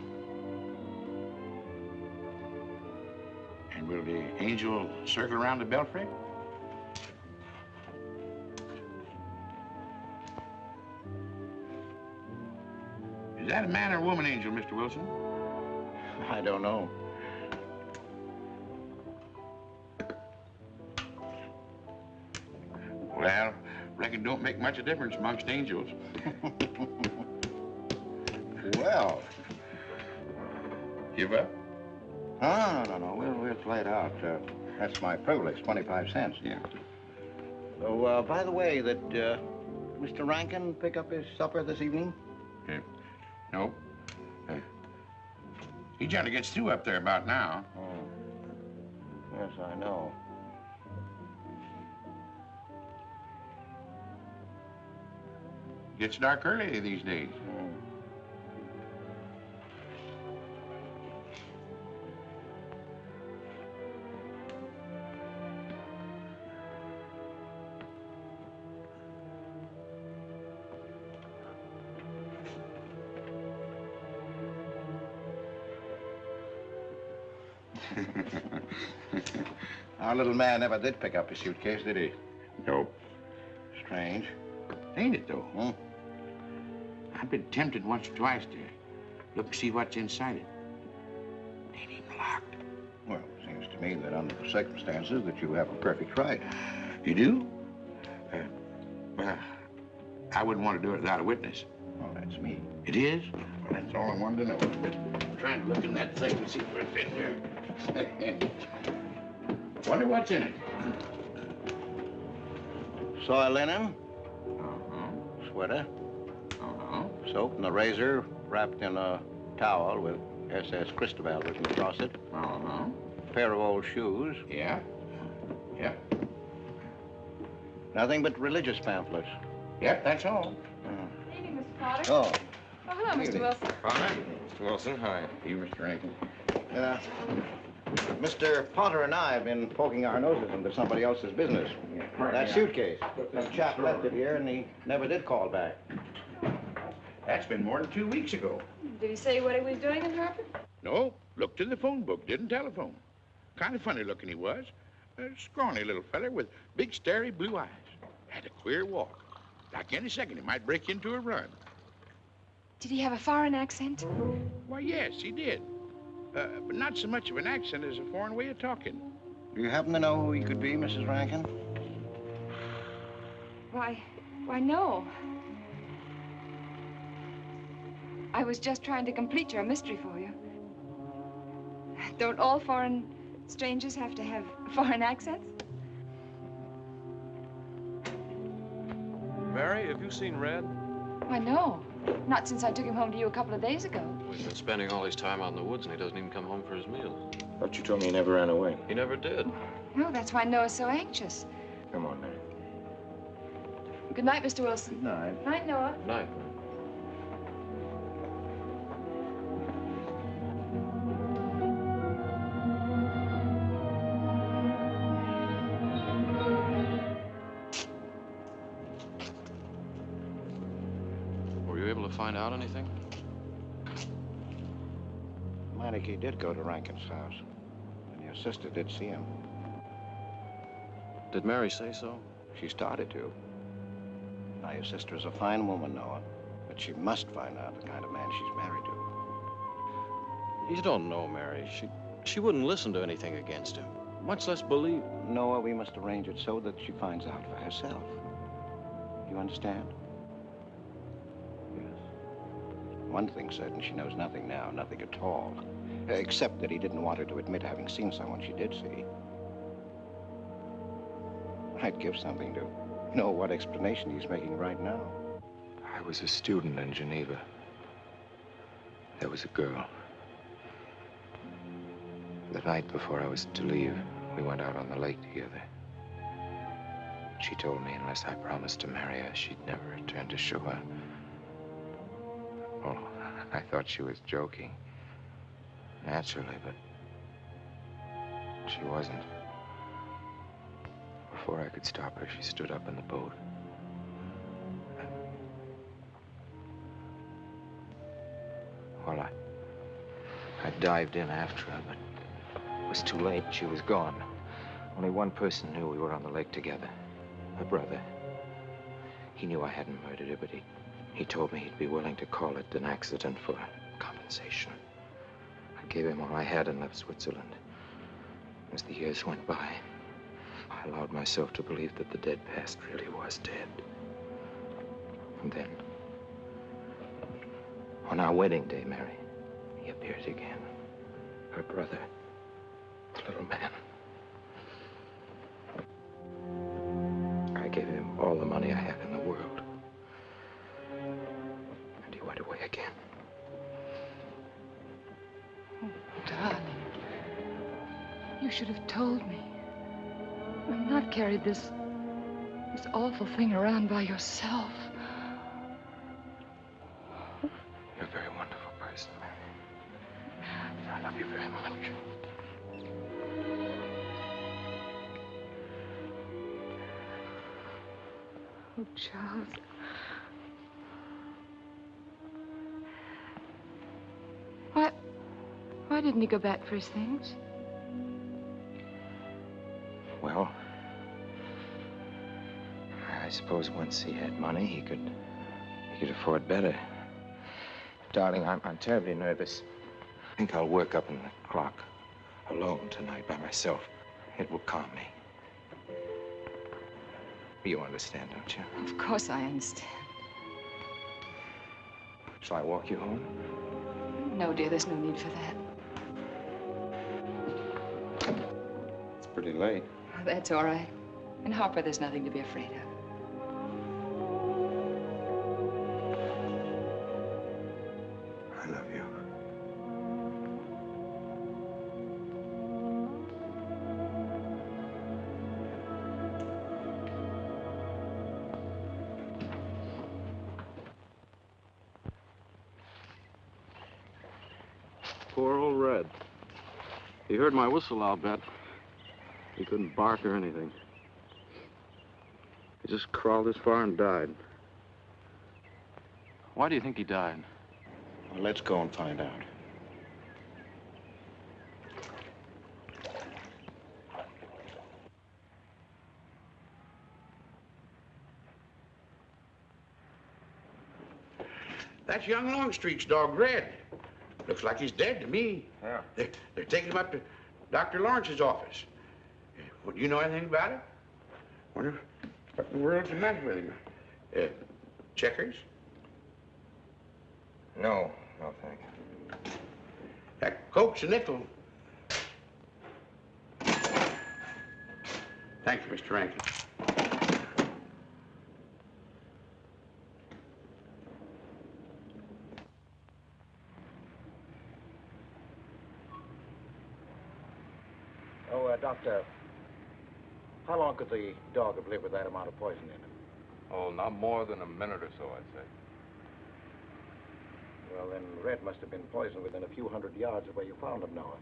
S15: And will the angel circle around the belfry? Is that a man or a woman angel, Mr. Wilson?
S2: I don't know.
S15: Well, reckon it don't make much of a difference amongst angels.
S2: Well.
S15: Give up?
S2: No. We'll play it out. That's my privilege, 25 cents.
S15: Yeah.
S2: So, by the way, did Mr. Rankin pick up his supper this evening?
S15: No. He generally gets through up there about now.
S2: Oh. Yes, I know.
S15: Gets dark early these days.
S2: Our little man never did pick up his suitcase, did he?
S15: Nope.
S2: Strange.
S15: Ain't it, though? I've been tempted once or twice to look and see what's inside it. Ain't even locked.
S2: Well, it seems to me that under the circumstances that you have a perfect right.
S15: You do? Well, I wouldn't want to do it without a witness.
S2: Oh, that's me.
S15: It is? Well, that's all I wanted to know. I'm trying to look in that thing and see what's in there. Wonder what's in it.
S2: Soil linen.
S15: Uh-huh.
S2: Sweater.
S15: Uh-huh.
S2: Soap and a razor wrapped in a towel with SS Cristobal written across it.
S15: Uh-huh.
S2: Pair of old shoes.
S15: Yeah. Yeah.
S2: Nothing but religious pamphlets.
S15: Yep, that's all.
S11: Evening, Mr. Potter.
S2: Oh.
S11: Oh, hello, Mr. Wilson.
S17: Hi, Mr. Wilson. Hi.
S15: You, Mr. Rankin.
S2: Mr. Potter and I have been poking our noses into somebody else's business. That suitcase. Some chap left it here, and he never did call back.
S15: That's been more than 2 weeks ago.
S11: Did he say what he was doing in Harper?
S15: No, looked in the phone book, didn't telephone. Kind of funny looking he was. A scrawny little feller with big, starry blue eyes. Had a queer walk. Like any second, he might break into a run.
S11: Did he have a foreign accent?
S15: Why, yes, he did. But not so much of an accent as a foreign way of talking.
S2: Do you happen to know who he could be, Mrs. Rankin?
S11: Why, no. I was just trying to complete your mystery for you. Don't all foreign strangers have to have foreign accents?
S18: Mary, have you seen Red?
S11: Why, no. Not since I took him home to you a couple of days ago.
S18: We've been spending all his time out in the woods, and he doesn't even come home for his meals.
S8: But you told me he never ran away.
S18: He never did.
S11: No, that's why Noah's so anxious.
S8: Come on, Mary.
S11: Good night, Mr. Wilson.
S2: Good night.
S11: Night, Noah.
S18: Night. Were you able to find out anything?
S2: Meineke did go to Rankin's house, and your sister did see him.
S18: Did Mary say so?
S2: She started to. Now, your sister is a fine woman, Noah, but she must find out the kind of man she's married to.
S18: You don't know, Mary. She wouldn't listen to anything against him, much less believe.
S2: Noah, we must arrange it so that she finds out for herself. You understand? Yes. One thing's certain, she knows nothing now, nothing at all. Except that he didn't want her to admit having seen someone she did see. I'd give something to know what explanation he's making right now.
S17: was a student in Geneva. There was a girl. The night before I was to leave, we went out on the lake together. She told me unless I promised to marry her, she'd never return to shore. Well, I thought she was joking. Naturally, but she wasn't. Before I could stop her, she stood up in the boat. Well, I dived in after her, but it was too late. She was gone. Only one person knew we were on the lake together. Her brother. He knew I hadn't murdered her, but he told me he'd be willing to call it an accident for compensation. I gave him all I had and left Switzerland. As the years went by, I allowed myself to believe that the dead past really was dead. And then, on our wedding day, Mary, he appeared again. Her brother, the little man. I gave him all the money I had in the world. And he went away again.
S11: Oh, darling. You should have told me. And not carried this awful thing around by yourself.
S17: You're a very wonderful person, Mary. I love you very much.
S11: Oh, Charles. Why didn't he go back for his things?
S17: Well, I suppose once he had money, he could afford better. Darling, I'm terribly nervous. I think I'll work up in the clock alone tonight by myself. It will calm me. You understand, don't you?
S11: Of course I understand.
S17: Shall I walk you home?
S11: No, dear, there's no need for that.
S17: It's pretty late.
S11: Oh, that's all right. In Harper, there's nothing to be afraid of.
S17: I love you.
S18: Poor old Red. He heard my whistle, I'll bet. He couldn't bark or anything. He just crawled this far and died. Why do you think he died?
S8: Well, let's go and find out.
S15: That's young Longstreet's dog, Red. Looks like he's dead to me.
S17: Yeah.
S15: They're taking him up to Dr. Lawrence's office. Well, do you know anything about it? Wonder what in the world's the matter with him? Checkers?
S17: No, thank you.
S15: That Coke's a nickel. Thank you, Mr. Rankin.
S20: Oh, Doctor, how long could the dog have lived with that amount of poison in him?
S18: Oh, not more than a minute or so, I'd say.
S20: Well, then Red must have been poisoned within a few hundred yards of where you found him, Noah.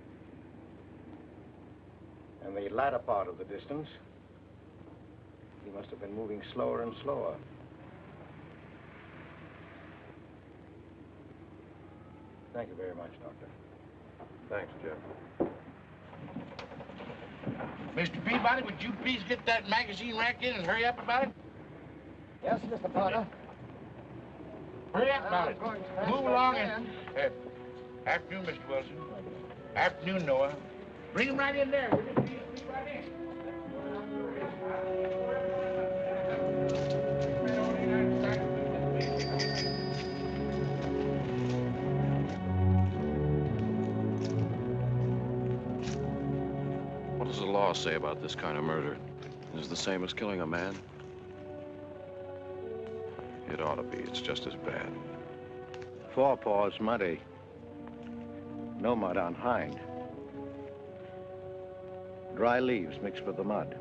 S20: And the latter part of the distance, he must have been moving slower and slower. Thank you very much, Doctor.
S18: Thanks, Jeff.
S15: Mr. Peabody, would you please get that magazine rack in and hurry up about it?
S20: Yes, Mr. Potter.
S15: Hurry up about it. Move along and... afternoon, Mr. Wilson. Afternoon, Noah. Bring him right in there. Will you please? Bring him right in.
S18: What does the law say about this kind of murder? Is it the same as killing a man? It ought to be. It's just as bad.
S20: Forepaw's muddy. No mud on hind. Dry leaves mixed with the mud.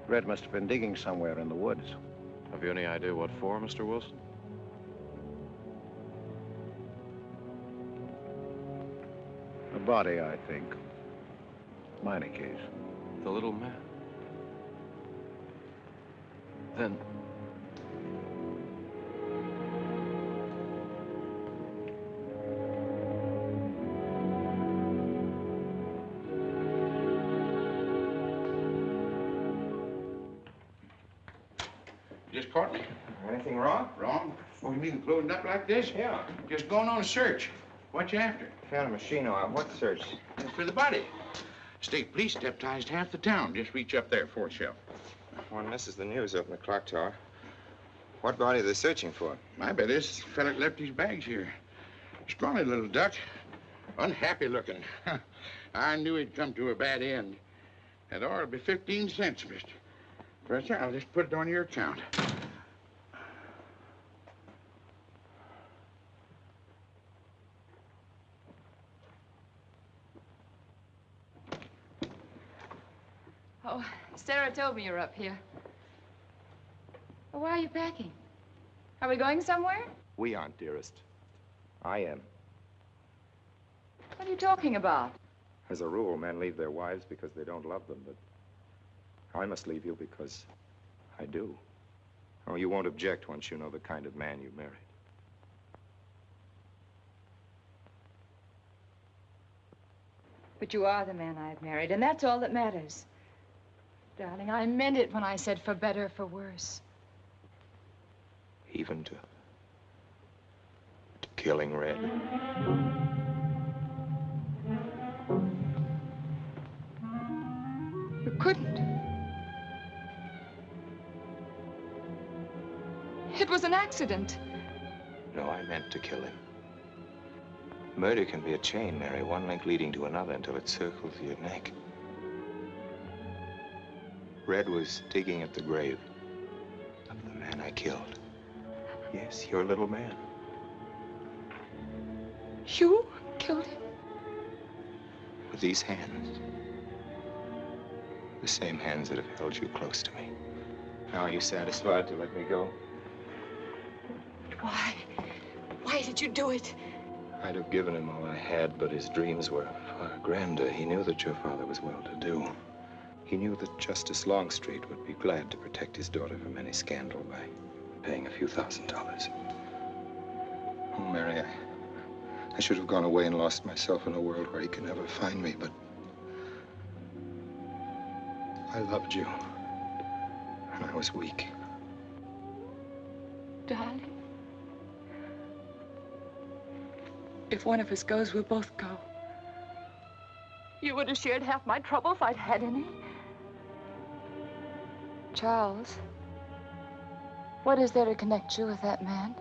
S20: Red must have been digging somewhere in the woods.
S18: Have you any idea what for, Mr. Wilson?
S20: A body, I think. Minor case.
S18: The little man. Then...
S15: Just caught me.
S17: Anything wrong?
S15: Wrong? Oh, you mean loading up like this?
S17: Yeah.
S15: Just going on a search. What you after?
S17: Found a machine on what search?
S15: For the body. State police deputized half the town. Just reach up there, fourth shelf.
S17: One misses the news up in the clock tower. What body are they searching for?
S15: My bet is the fella left his bags here. Scrawny little duck. Unhappy looking. I knew he'd come to a bad end. That ought to be 15 cents, mister. Professor, I'll just put it on your account.
S11: Oh, Sarah told me you're up here. Well, why are you packing? Are we going somewhere?
S17: We aren't, dearest. I am.
S11: What are you talking about?
S17: As a rule, men leave their wives because they don't love them, but I must leave you because I do. Oh, you won't object once you know the kind of man you married.
S11: But you are the man I've married, and that's all that matters. Darling, I meant it when I said for better or for worse.
S17: Even to killing Red.
S11: You couldn't. It was an accident.
S17: No, I meant to kill him. Murder can be a chain, Mary, one link leading to another until it circles your neck. Red was digging at the grave of the man I killed. Yes, your little man.
S11: You killed him?
S17: With these hands. The same hands that have held you close to me. Now, are you satisfied to let me go?
S11: Why? Why did you do it?
S17: I'd have given him all I had, but his dreams were far grander. He knew that your father was well-to-do. He knew that Justice Longstreet would be glad to protect his daughter from any scandal by paying a few $1,000s. Oh, Mary, I should have gone away and lost myself in a world where he could never find me, but I loved you, and I was weak.
S11: Darling, if one of us goes, we'll both go. You would have shared half my trouble if I'd had any. Charles, what is there to connect you with that man?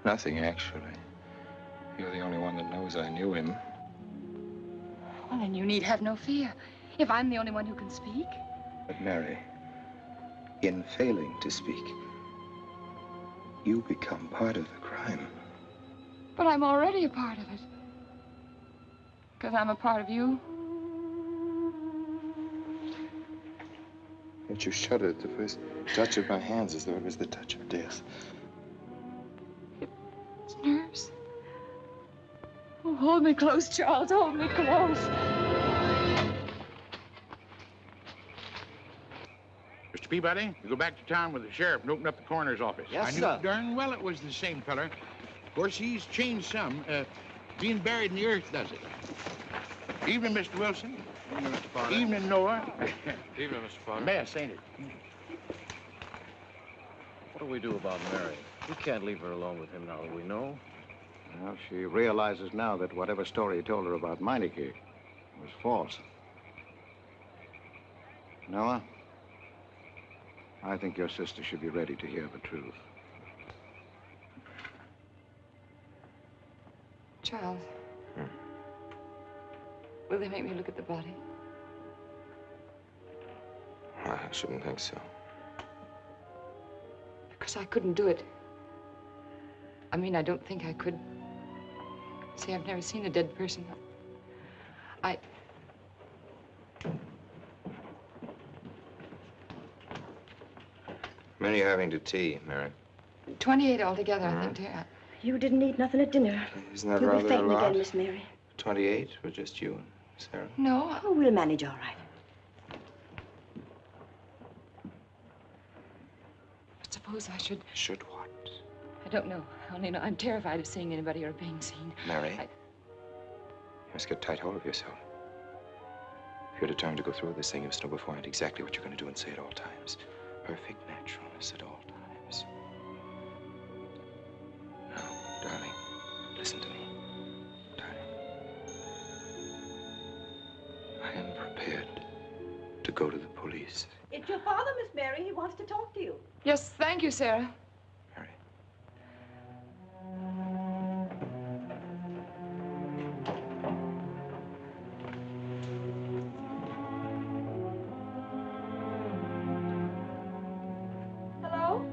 S17: Nothing, actually. You're the only one that knows I knew him.
S11: Well, then you need have no fear. If I'm the only one who can speak.
S17: But Mary, in failing to speak, you become part of the crime.
S11: But I'm already a part of it. Because I'm a part of you.
S17: Yet you shuddered at the first touch of my hands as though it was the touch of death.
S11: It's nerves. Oh, hold me close, Charles. Hold me close.
S15: Mr. Peabody, you go back to town with the sheriff and open up the coroner's office.
S10: Yes,
S15: I knew
S10: sir.
S15: darn well it was the same feller. Of course, he's changed some. Being buried in the earth does it. Evening, Mr. Wilson.
S18: Evening, Mr. Potter.
S15: Evening, Noah.
S18: Evening, Mr. Potter.
S15: Mess, ain't it?
S18: What do we do about Mary? We can't leave her alone with him now that we know.
S20: Well, she realizes now that whatever story he told her about Meineke was false. Noah, I think your sister should be ready to hear the truth.
S11: Charles. Will they make me look at the body?
S17: I shouldn't think so.
S11: Because I couldn't do it. I mean, I don't think I could. See, I've never seen a dead person.
S17: How many are you having to tea, Mary?
S11: 28 altogether, I think, dear.
S21: You didn't eat nothing at dinner.
S17: Isn't that
S21: You'll
S17: rather
S21: be fainting
S17: a lot?
S21: again, Miss Mary.
S17: 28 for just you and Sarah?
S11: No.
S21: Oh, we'll manage all right.
S11: But suppose I should...
S17: Should what?
S11: I don't know. I only know I'm terrified of seeing anybody or being seen.
S17: Mary, you must get tight hold of yourself. If you're determined to go through with this thing, you must know beforehand exactly what you're going to do and say at all times. Perfect naturalness at all times. Now, darling, listen to me. Darling. I am prepared to go to the police.
S21: It's your father, Miss Mary. He wants to talk to you.
S11: Yes, thank you, Sarah. Hello?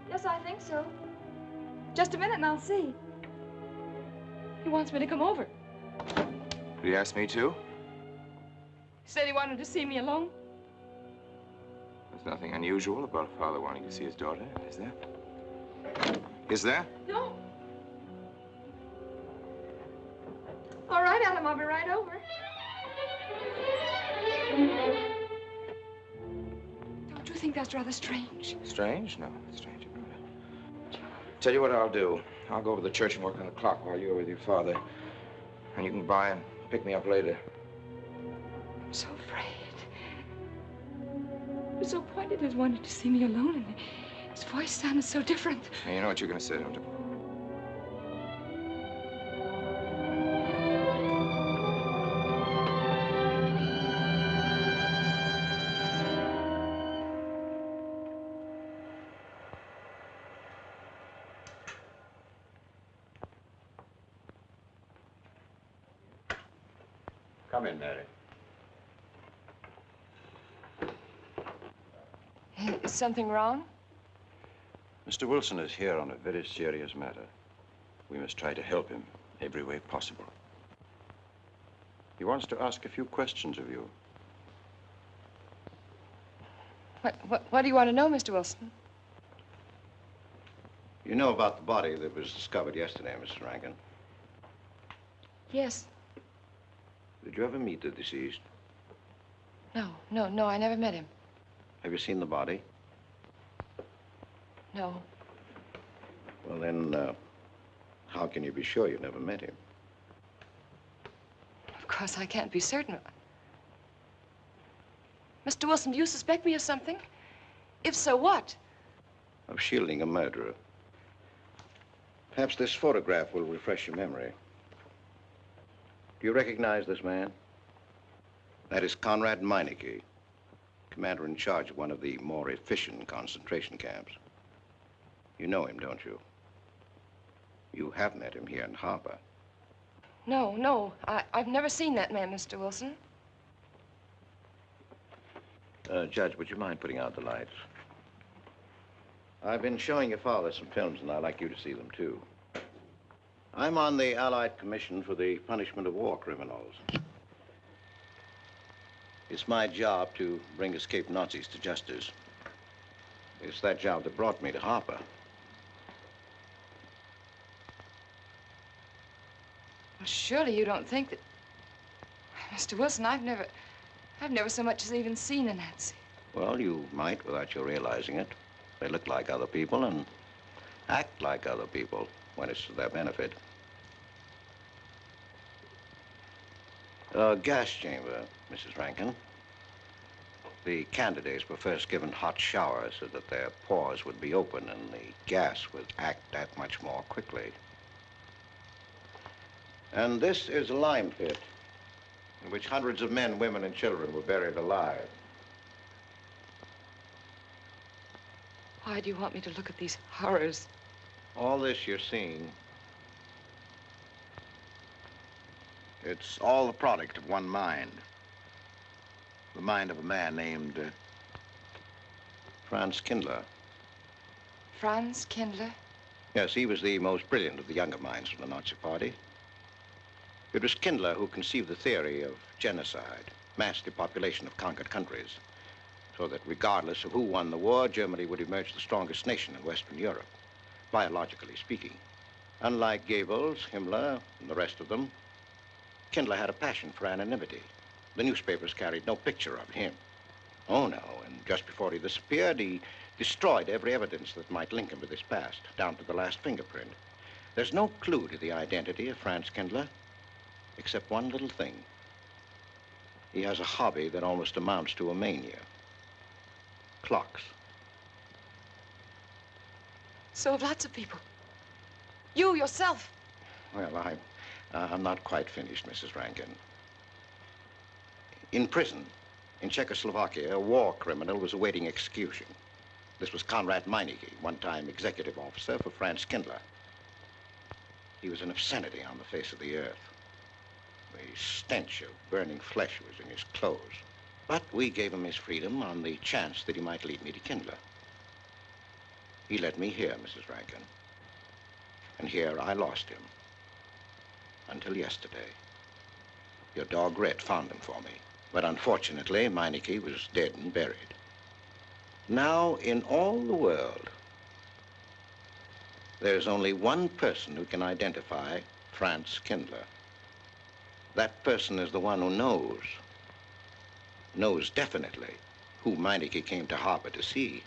S11: Yes, I think so. Just a minute and I'll see. He wants me to come over.
S17: Did he ask me to?
S11: He said he wanted to see me alone.
S17: There's nothing unusual about a father wanting to see his daughter, is there? Is there?
S11: No. All right, Adam, I'll be right over. Don't you think that's rather strange?
S17: Strange? No, not strange about it. Tell you what I'll do. I'll go over to the church and work on the clock while you're with your father. And you can by and pick me up later.
S11: I'm so afraid. He was so pointed as wanted to see me alone, and his voice sounded so different.
S17: Hey, you know what you're going to say, don't you?
S10: Come in, Mary.
S11: Is something wrong?
S19: Mr. Wilson is here on a very serious matter. We must try to help him every way possible. He wants to ask a few questions of you.
S11: What do you want to know, Mr. Wilson?
S10: You know about the body that was discovered yesterday, Mrs. Rankin?
S11: Yes.
S10: Did you ever meet the deceased?
S11: No, I never met him.
S10: Have you seen the body?
S11: No.
S10: Well, then, how can you be sure you never met him?
S11: Of course, I can't be certain. Mr. Wilson, do you suspect me of something? If so, what?
S10: Of shielding a murderer. Perhaps this photograph will refresh your memory. Do you recognize this man? That is Conrad Meineke, commander in charge of one of the more efficient concentration camps. You know him, don't you? You have met him here in Harper.
S11: No, I've never seen that man, Mr. Wilson.
S10: Judge, would you mind putting out the lights? I've been showing your father some films, and I'd like you to see them, too. I'm on the Allied Commission for the Punishment of War Criminals. It's my job to bring escaped Nazis to justice. It's that job that brought me to Harper.
S11: Well, surely you don't think that... Mr. Wilson, I've never so much as even seen a Nazi.
S10: Well, you might without you realizing it. They look like other people and act like other people when it's to their benefit. A gas chamber, Mrs. Rankin. The candidates were first given hot showers so that their pores would be open and the gas would act that much more quickly. And this is a lime pit in which hundreds of men, women, and children were buried alive.
S11: Why do you want me to look at these horrors?
S10: All this you're seeing, it's all the product of one mind. the mind of a man named Franz Kindler.
S11: Franz Kindler?
S10: Yes, he was the most brilliant of the younger minds of the Nazi Party. It was Kindler who conceived the theory of genocide, mass depopulation of conquered countries, so that regardless of who won the war, Germany would emerge the strongest nation in Western Europe, biologically speaking. Unlike Goebbels, Himmler, and the rest of them, Kindler had a passion for anonymity. The newspapers carried no picture of him. Oh, no, and just before he disappeared, he destroyed every evidence that might link him with his past, down to the last fingerprint. There's no clue to the identity of Franz Kindler, except one little thing. He has a hobby that almost amounts to a mania. Clocks.
S11: So have lots of people. You yourself.
S10: Well, I'm not quite finished, Mrs. Rankin. In prison, in Czechoslovakia, a war criminal was awaiting execution. This was Konrad Meineke, one-time executive officer for Franz Kindler. He was an obscenity on the face of the earth. The stench of burning flesh was in his clothes. But we gave him his freedom on the chance that he might lead me to Kindler. He led me here, Mrs. Rankin. And here I lost him. Until yesterday. Your dog Red found him for me. But unfortunately, Meineke was dead and buried. Now, in all the world, there's only one person who can identify Franz Kindler. That person is the one who knows definitely who Meineke came to harbor to see.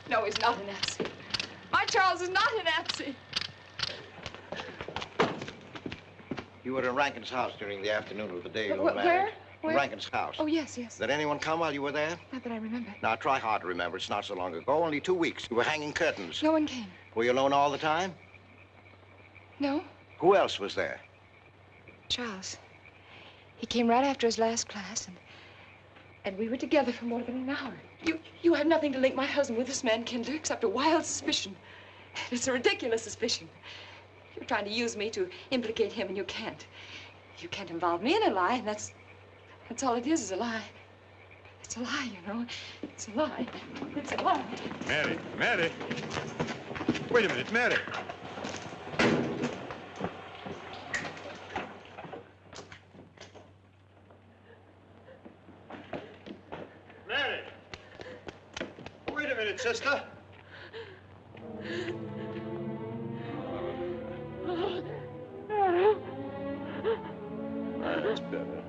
S11: No, he's not a Nazi. My Charles is not a Nazi.
S10: You were in Rankin's house during the afternoon of the day you were married.
S11: Where?
S10: In Rankin's house.
S11: Oh, yes, yes.
S10: Did anyone come while you were there?
S11: Not that I remember.
S10: Now, try hard to remember. It's not so long ago. Only 2 weeks. You were hanging curtains.
S11: No one came.
S10: Were you alone all the time?
S11: No.
S10: Who else was there?
S11: Charles. He came right after his last class, and we were together for more than an hour. You have nothing to link my husband with this man, Kindler, except a wild suspicion. It's a ridiculous suspicion. You're trying to use me to implicate him, and you can't. You can't involve me in a lie, and that's all it is a lie. It's a lie, you know. It's a lie. It's a lie.
S18: Mary, Mary. Wait a minute, Mary.
S3: Mary! Wait a minute, sister.
S19: That's better.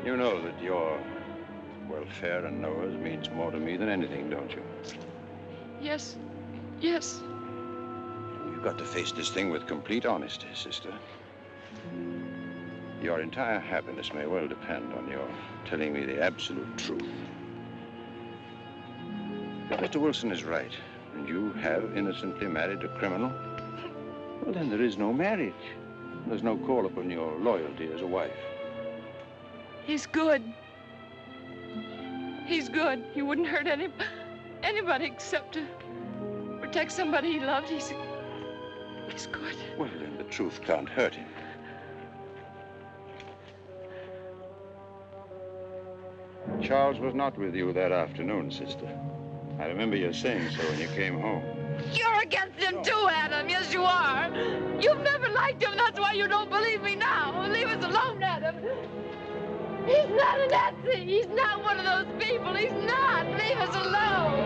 S19: You know that your welfare and Noah's means more to me than anything, don't you?
S11: Yes. Yes.
S19: You've got to face this thing with complete honesty, sister. Your entire happiness may well depend on your telling me the absolute truth. If Mr. Wilson is right, and you have innocently married a criminal, well, then there is no marriage. There's no call upon your loyalty as a wife.
S11: He's good. He's good. He wouldn't hurt anybody except to protect somebody he loved. He's good.
S19: Well, then the truth can't hurt him. Charles was not with you that afternoon, sister. I remember you saying so when you came home.
S11: You're against him too, Adam. Yes, you are. You've never liked him. That's why you don't believe me now. Leave us alone, Adam. He's not a Nazi. He's not one of those people. He's not. Leave us alone.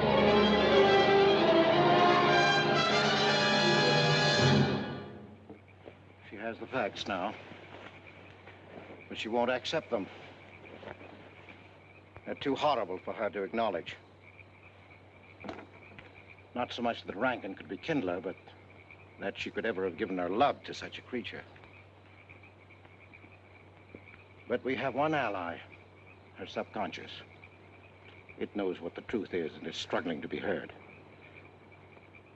S10: She has the facts now, but she won't accept them. They're too horrible for her to acknowledge. Not so much that Rankin could be Kindler, but that she could ever have given her love to such a creature. But we have one ally, her subconscious.
S20: It knows what the truth is and is struggling to be heard.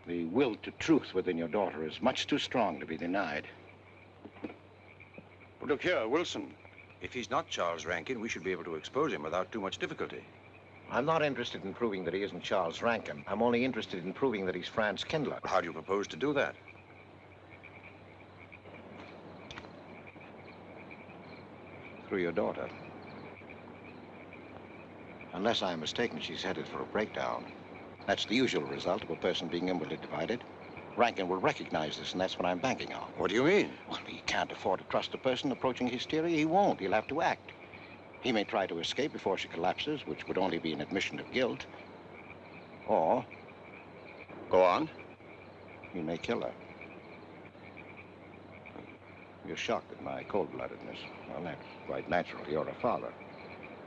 S20: The will to truth within your daughter is much too strong to be denied.
S19: Well, look here, Wilson. If he's not Charles Rankin, we should be able to expose him without too much difficulty.
S20: I'm not interested in proving that he isn't Charles Rankin. I'm only interested in proving that he's Franz Kindler.
S19: How do you propose to do that?
S20: Through your daughter. Unless I'm mistaken, she's headed for a breakdown. That's the usual result of a person being inwardly divided. Rankin will recognize this, and that's what I'm banking on.
S19: What do you mean?
S20: Well, he can't afford to trust a person approaching hysteria. He won't. He'll have to act. He may try to escape before she collapses, which would only be an admission of guilt. Or...
S19: Go on.
S20: He may kill her. You're shocked at my cold-bloodedness. Well, that's quite natural. You're a father.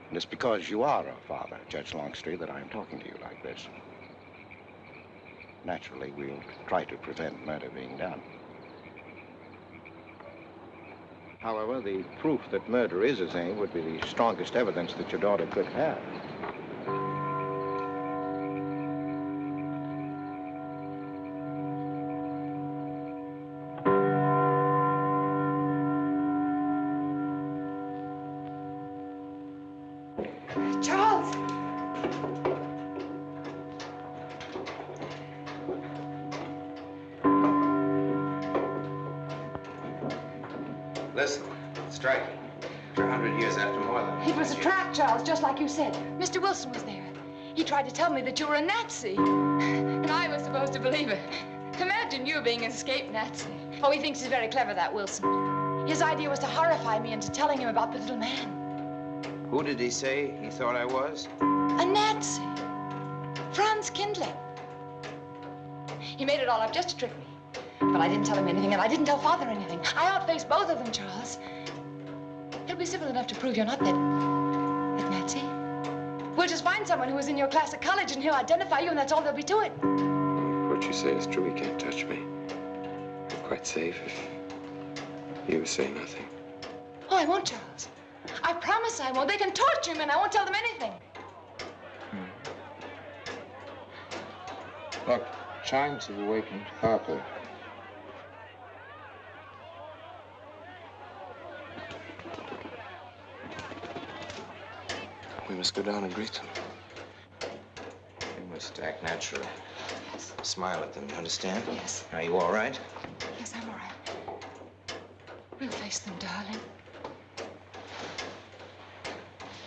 S20: And it's because you are a father, Judge Longstreet, that I'm talking to you like this. Naturally, we'll try to prevent murder being done. However, the proof that murder is his aim would be the strongest evidence that your daughter could have.
S11: Charles!
S17: Listen, striking. After 100 years after more than...
S11: It was a trap, Charles, just like you said. Mr. Wilson was there. He tried to tell me that you were a Nazi. And I was supposed to believe it. Imagine you being an escaped Nazi. Oh, he thinks he's very clever, that Wilson. His idea was to horrify me into telling him about the little man.
S17: Who did he say he thought I was?
S11: A Nazi. Franz Kindler. He made it all up just to trick me. But I didn't tell him anything, and I didn't tell Father anything. I outfaced both of them, Charles. He'll be civil enough to prove you're not that Nazi. We'll just find someone who was in your class at college, and he'll identify you, and that's all there'll be to it.
S17: What you say is true. He can't touch me. I'm quite safe if you say nothing.
S11: Oh, I won't, Charles. I promise I won't. They can torture him, and I won't tell them anything.
S17: Look, chimes have awakened Harper. We must go down and greet them. We must act naturally.
S11: Yes.
S17: Smile at them, you understand?
S11: Yes.
S17: Are you all right?
S11: Yes, I'm all right. We'll face them, darling.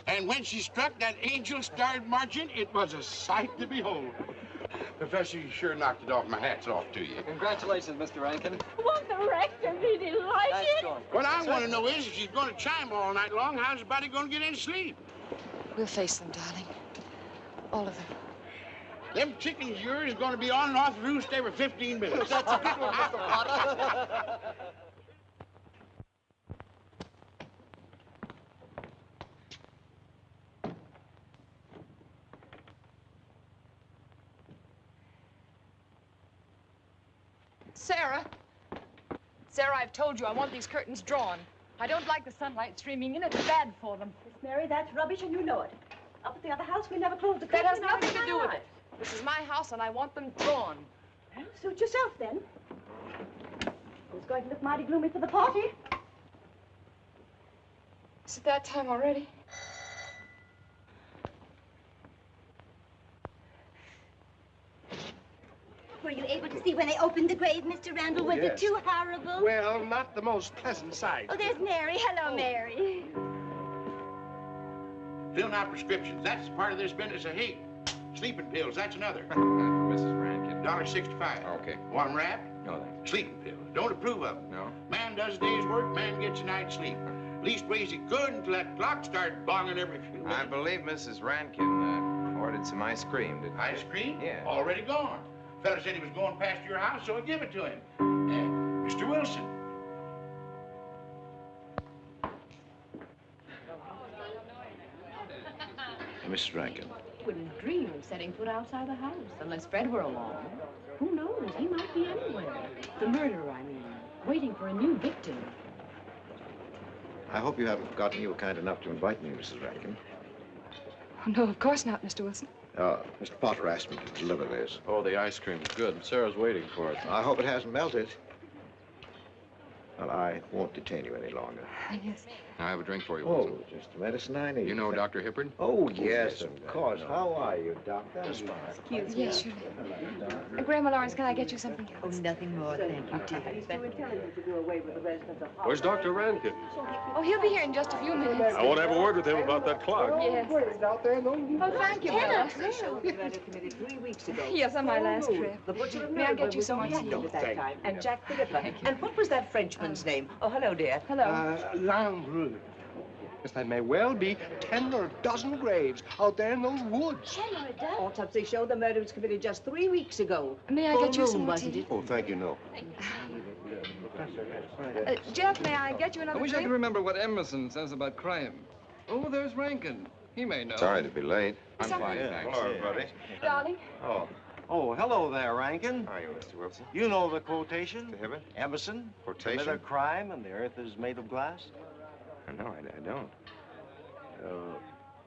S15: And when she struck that angel-starred margin, it was a sight to behold. Professor, you sure knocked it off. My hat's off to you.
S13: Congratulations, Mr. Rankin.
S21: Won't the rector be delighted?
S15: What I want to know is, if she's going to chime all night long, how's the body going to get any sleep?
S11: We'll face them, darling. All of them.
S15: Them chickens of yours are going to be on and off the roost every 15 minutes.
S13: That's a good one, Mr. Potter.
S11: Sarah. Sarah, I've told you I want these curtains drawn. I don't like the sunlight streaming in. It's bad for them.
S21: Miss Mary, that's rubbish, and you know it. Up at the other house, we never closed the
S11: That
S21: curtains.
S11: has nothing to do with it. This is my house, and I want them drawn.
S21: Well, suit yourself, then. It's going to look mighty gloomy for the party.
S11: Is it that time already?
S21: Were you able to see when they opened the grave, Mr. Randall? Was it too horrible?
S15: Well, not the most pleasant sight.
S21: Oh, there's Mary. Hello, Mary.
S15: Filling out prescriptions, that's part of this business of hate. Sleeping pills, that's another.
S17: Mrs. Rankin.
S15: $1.65.
S17: Okay.
S15: One wrap,
S17: No, thanks.
S15: sleeping pills. Don't approve of them.
S17: No.
S15: Man does a day's work, man gets a night's sleep. Leastways he could until that clock started bonging every few minutes.
S17: I believe Mrs. Rankin ordered some ice cream.
S15: Ice cream?
S17: Yeah.
S15: Already gone. Fella said he was going past your house, so I give it to him. Mr. Wilson.
S20: Mrs. Rankin.
S1: Wouldn't dream of setting foot outside the house unless Fred were along. Who knows? He might be anywhere. The murderer, I mean, waiting for a new victim.
S20: I hope you haven't forgotten you were kind enough to invite me, Mrs. Rankin.
S11: Oh, no, of course not, Mr. Wilson.
S10: Mr. Potter asked me to deliver this.
S18: Oh, the ice cream's good. Sarah's waiting for it.
S10: I hope it hasn't melted. Well, I won't detain you any longer.
S11: Yes.
S18: I have a drink for you,
S10: Oh,
S18: Wilson.
S10: just the medicine I need.
S18: You know Dr. Hippard?
S10: Oh, yes, of course. How are you, Doctor?
S11: Excuse me. Yes, surely. Grandma Lawrence, can I get you something else?
S16: Oh, nothing more, thank you, dear.
S21: He's too intelligent to do away with the residents of
S18: Where's Dr. Rankin?
S11: Oh, he'll be here in just a few minutes.
S18: I want to have a word with him about that clock.
S11: Yes. Oh, thank you, Bella.
S16: They showed the murder committed 3 weeks ago.
S11: Yes, on my last trip.
S16: The butcher of
S11: May I
S16: Nuremberg
S11: get you
S16: was
S11: some
S16: on
S11: more
S16: hand
S11: tea?
S16: at that time. And Jack the Ripper. And what was that Frenchman's name? Oh, hello, dear.
S11: Hello.
S6: Landru. Yes, there may well be 10 or a dozen graves out there in those woods.
S21: 10 or a dozen?
S16: Autopsy showed the murder was committed just 3 weeks ago.
S11: May I
S16: Full
S11: get you some
S16: moon,
S11: more
S16: wasn't
S11: tea?
S16: it?
S10: Oh, thank you, no.
S11: Jeff, may I get you
S12: I
S11: another
S12: wish I
S11: drink?
S12: could remember what Emerson says about crime. Oh, there's Rankin. He may know.
S9: Sorry to be late.
S11: I'm fine,
S9: thanks. Hello, everybody.
S11: Darling.
S7: Oh, hello there, Rankin.
S9: How are you, Mr. Wilson?
S7: You know the quotation?
S9: The Hibbert?
S7: Emerson.
S9: Quotation?
S7: Commit a crime and the earth is made of glass.
S9: No, I don't.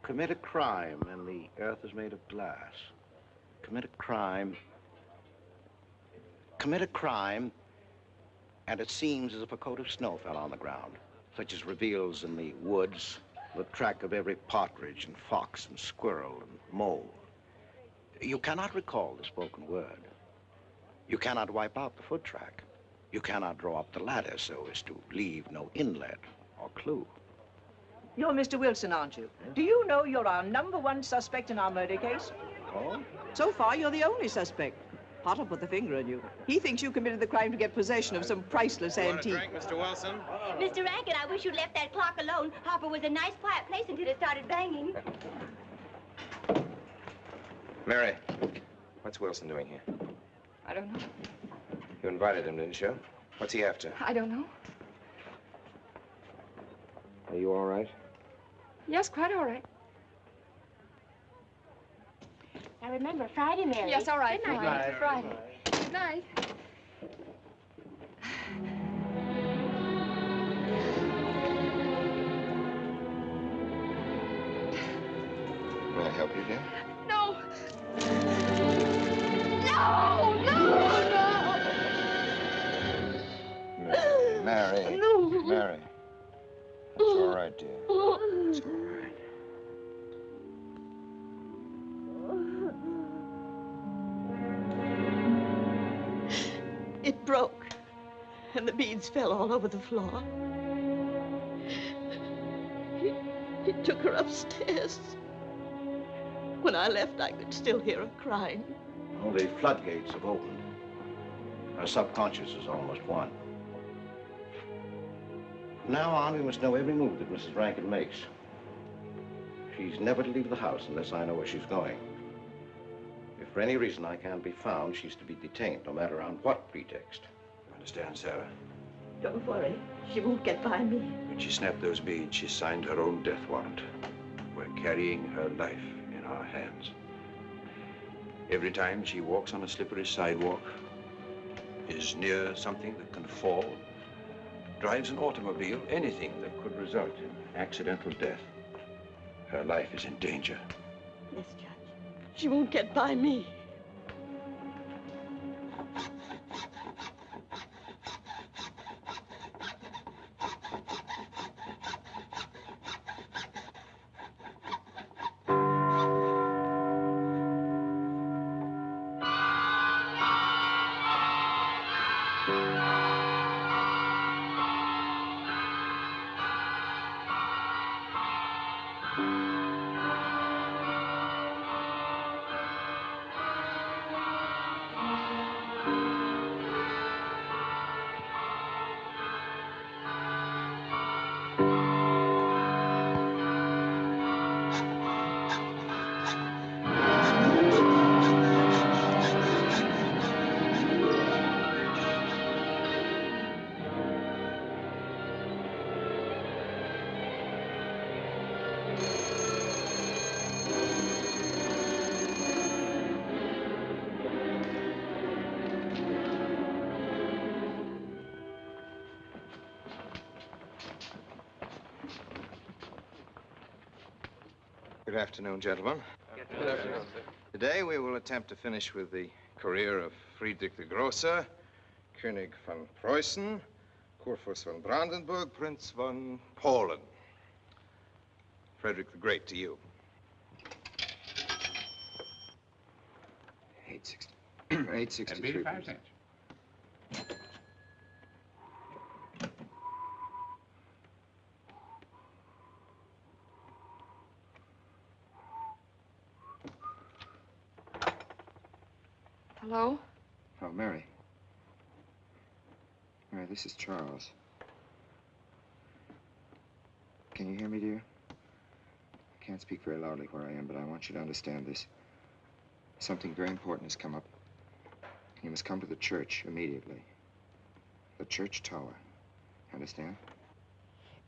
S20: Commit a crime and the earth is made of glass. Commit a crime. Commit a crime and it seems as if a coat of snow fell on the ground, such as reveals in the woods the track of every partridge and fox and squirrel and mole. You cannot recall the spoken word. You cannot wipe out the foot track. You cannot draw up the ladder so as to leave no inlet or clue.
S16: You're Mr. Wilson, aren't you? Do you know you're our #1 suspect in our murder case?
S20: Oh?
S16: So far, you're the only suspect. Potter put the finger on you. He thinks you committed the crime to get possession of some priceless antique.
S12: Drink, Mr. Wilson?
S21: Mr. Rankin, I wish you'd left that clock alone. Harper was a nice, quiet place until it started banging.
S17: Mary, what's Wilson doing here?
S11: I don't know.
S17: You invited him, didn't you? What's he after?
S11: I don't know.
S17: Are you all right?
S11: Yes, quite all right.
S21: Now remember, Friday, Mary.
S11: Yes, all right.
S21: Good night.
S11: Friday. Good night.
S9: May I help you, dear?
S11: No. No, no, no.
S9: Mary.
S11: No.
S9: Mary. It's all right, dear. It's all right.
S16: It broke, and the beads fell all over the floor. He took her upstairs. When I left, I could still hear her crying.
S20: Well, the floodgates have opened. Her subconscious is almost won. From now on, we must know every move that Mrs. Rankin makes. She's never to leave the house unless I know where she's going. If for any reason I can't be found, she's to be detained, no matter on what pretext.
S19: You understand, Sarah?
S16: Don't worry. She won't get by me.
S19: When she snapped those beads, she signed her own death warrant. We're carrying her life in our hands. Every time she walks on a slippery sidewalk, is near something that can fall, drives an automobile, anything that could result in accidental death, her life is in danger.
S16: Yes, Judge. She won't get by me.
S17: Good afternoon, gentlemen.
S18: Good afternoon, sir.
S17: Today we will attempt to finish with the career of Friedrich the Grosser, König von Preußen, Kurfürst von Brandenburg, Prince von Polen. Frederick the Great to you. 863.
S15: 85 cents.
S11: Hello?
S17: Oh, Mary. Mary, this is Charles. Can you hear me, dear? I can't speak very loudly where I am, but I want you to understand this. Something very important has come up. You must come to the church immediately. The church tower. Understand?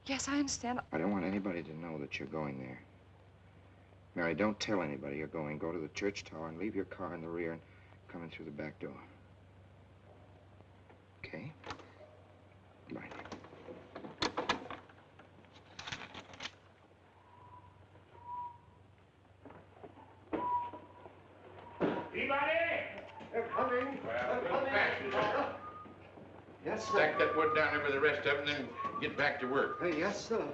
S11: Yes, I understand.
S17: I don't want anybody to know that you're going there. Mary, don't tell anybody you're going. Go to the church tower and leave your car in the rear and come in through the back door. Okay? Right.
S15: Anybody?
S8: They're coming.
S15: Well, a little faster, sir.
S8: Yes, sir.
S15: Stack that wood down there with the rest of them, then get back to work.
S8: Yes, sir.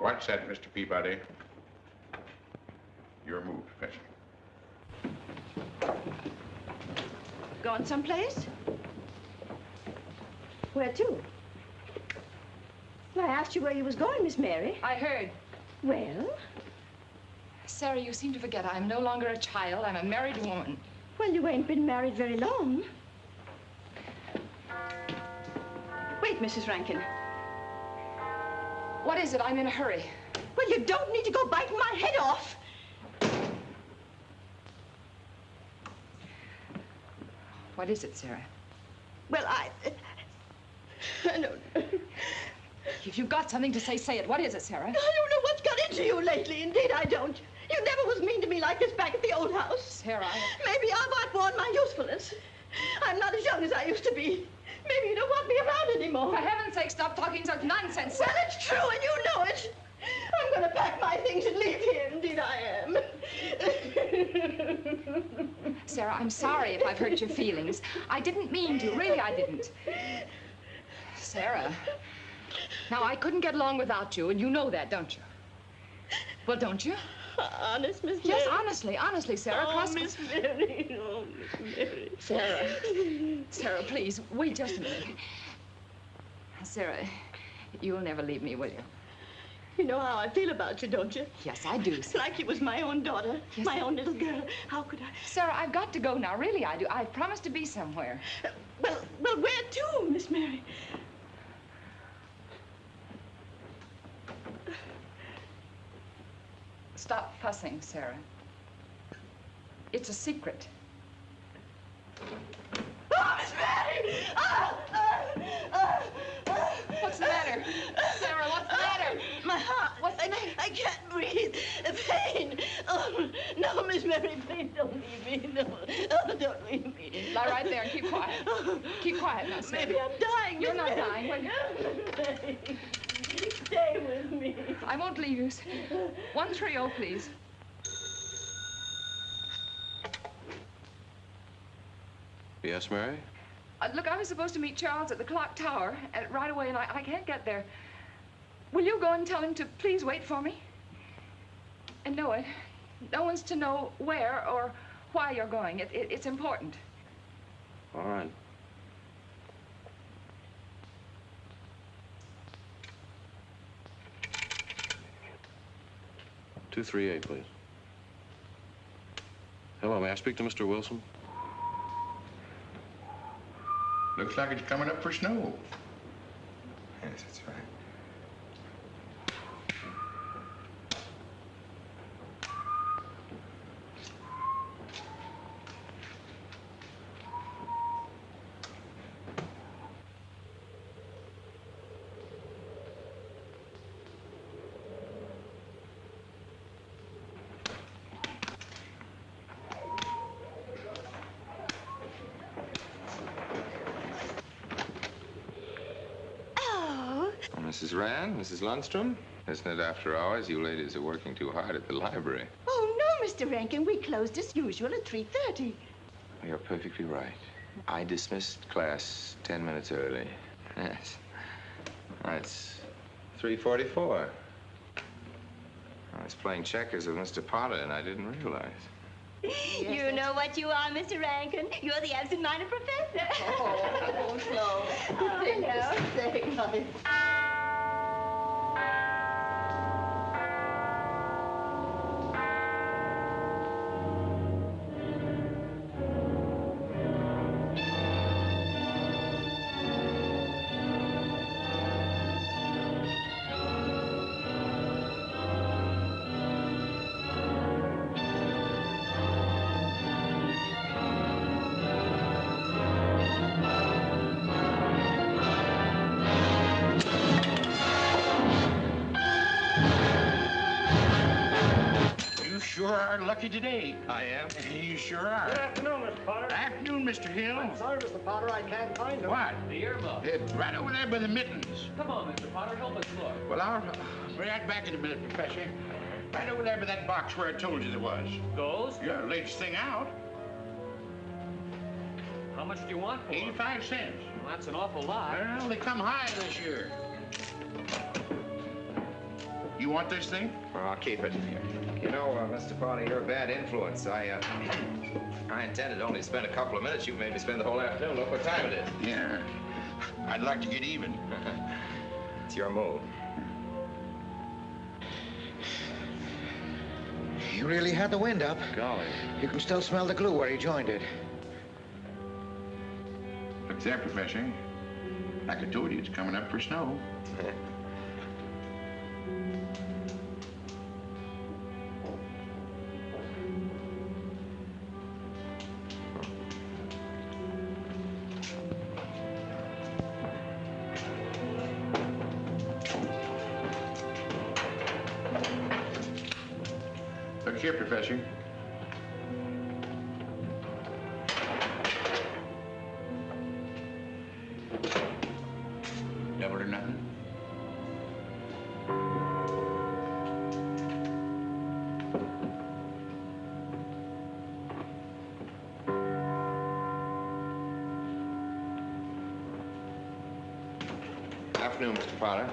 S15: What's that, Mr. Peabody? Your move, Professor.
S21: Going someplace? Where to? Well, I asked you where you was going, Miss Mary.
S11: I heard.
S21: Well?
S11: Sarah, you seem to forget I'm no longer a child. I'm a married woman.
S21: Well, you ain't been married very long. Wait, Mrs. Rankin.
S11: What is it? I'm in a hurry.
S21: Well, you don't need to go biting my head off.
S11: What is it, Sarah?
S21: Well, I don't...
S11: If you've got something to say, say it. What is it, Sarah?
S21: I don't know what's got into you lately. Indeed, I don't. You never was mean to me like this back at the old house.
S11: Sarah,
S21: Maybe I've outworn my usefulness. I'm not as young as I used to be. Maybe you don't want me around anymore.
S11: For heaven's sake, stop talking such nonsense, Sarah.
S21: Well, it's true, and you know it. I'm going to pack my things and leave here. Indeed, I am.
S11: Sarah, I'm sorry if I've hurt your feelings. I didn't mean to. Really, I didn't. Sarah, now, I couldn't get along without you, and you know that, don't you? Well, don't you?
S21: Honest, Miss Mary?
S11: Yes, honestly, Sarah.
S21: Oh, Miss Mary. Oh, Miss Mary.
S11: Sarah, please, wait just a minute. Sarah, you'll never leave me, will you?
S21: You know how I feel about you, don't you?
S11: Yes, I do.
S21: It's like you was my own daughter,
S11: Yes,
S21: my own little girl. How could I?
S11: Sarah, I've got to go now. Really, I do. I've promised to be somewhere.
S21: Well, where to, Miss Mary?
S11: Stop fussing, Sarah. It's a secret.
S21: Oh, Miss Mary!
S11: What's the matter? Sarah, what's the matter?
S21: My heart.
S11: What's the matter?
S21: I can't breathe. Pain. Oh, no, Miss Mary, please don't leave me. No, oh, don't leave me.
S11: Lie right there and keep quiet. Keep quiet now, Sarah.
S21: Maybe I'm dying.
S11: You're
S21: Miss
S11: not
S21: Mary.
S11: dying.
S21: Stay with me.
S11: I won't leave you. 130, please.
S18: Yes, Mary?
S11: Look, I was supposed to meet Charles at the clock tower right away, and I can't get there. Will you go and tell him to please wait for me? And no one's to know where or why you're going. It's important.
S18: All right. "238, please. Hello, may I speak to Mr. Wilson?
S15: Looks like it's coming up for snow.
S17: Yes, that's right.
S9: Mrs. Rand, Mrs. Lundstrom. Isn't it after hours? You ladies are working too hard at the library.
S21: Oh, no, Mr. Rankin. We closed as usual at 3:30.
S9: You're perfectly right. I dismissed class 10 minutes early. Yes. It's 3:44. I was playing checkers with Mr. Potter, and I didn't realize.
S21: You know what you are, Mr. Rankin. You're the absent-minded professor. Oh, Flo. Oh, hello.
S15: Sure are lucky today.
S17: I am.
S15: You sure are.
S5: Good afternoon, Mr. Potter.
S15: Afternoon, Mr. Hill.
S5: I'm sorry, Mr. Potter, I can't find him.
S15: What?
S12: The earmuff.
S15: Right over there by the mittens.
S12: Come on, Mr. Potter, help us look.
S15: Well, I'll be right back in a minute, Professor. Right over there by that box where I told you there was.
S12: Those?
S15: Yeah, latest thing out.
S12: How much do you want for
S15: 85 cents.
S12: Well, that's an awful lot.
S15: Well, they come high this year. You want this thing?
S17: Well, I'll keep it. You know, Mr. Potter, you're a bad influence. I intended only to spend a couple of minutes. You made me spend the whole afternoon. Look what time it is.
S15: Yeah. I'd like to get even.
S17: It's your move.
S20: You really had the wind up.
S17: Golly.
S20: You can still smell the glue where you joined it.
S15: Look there, Professor. Like I told you, it's coming up for snow. Look here, Professor. Double or nothing?
S17: Afternoon, Mr. Potter.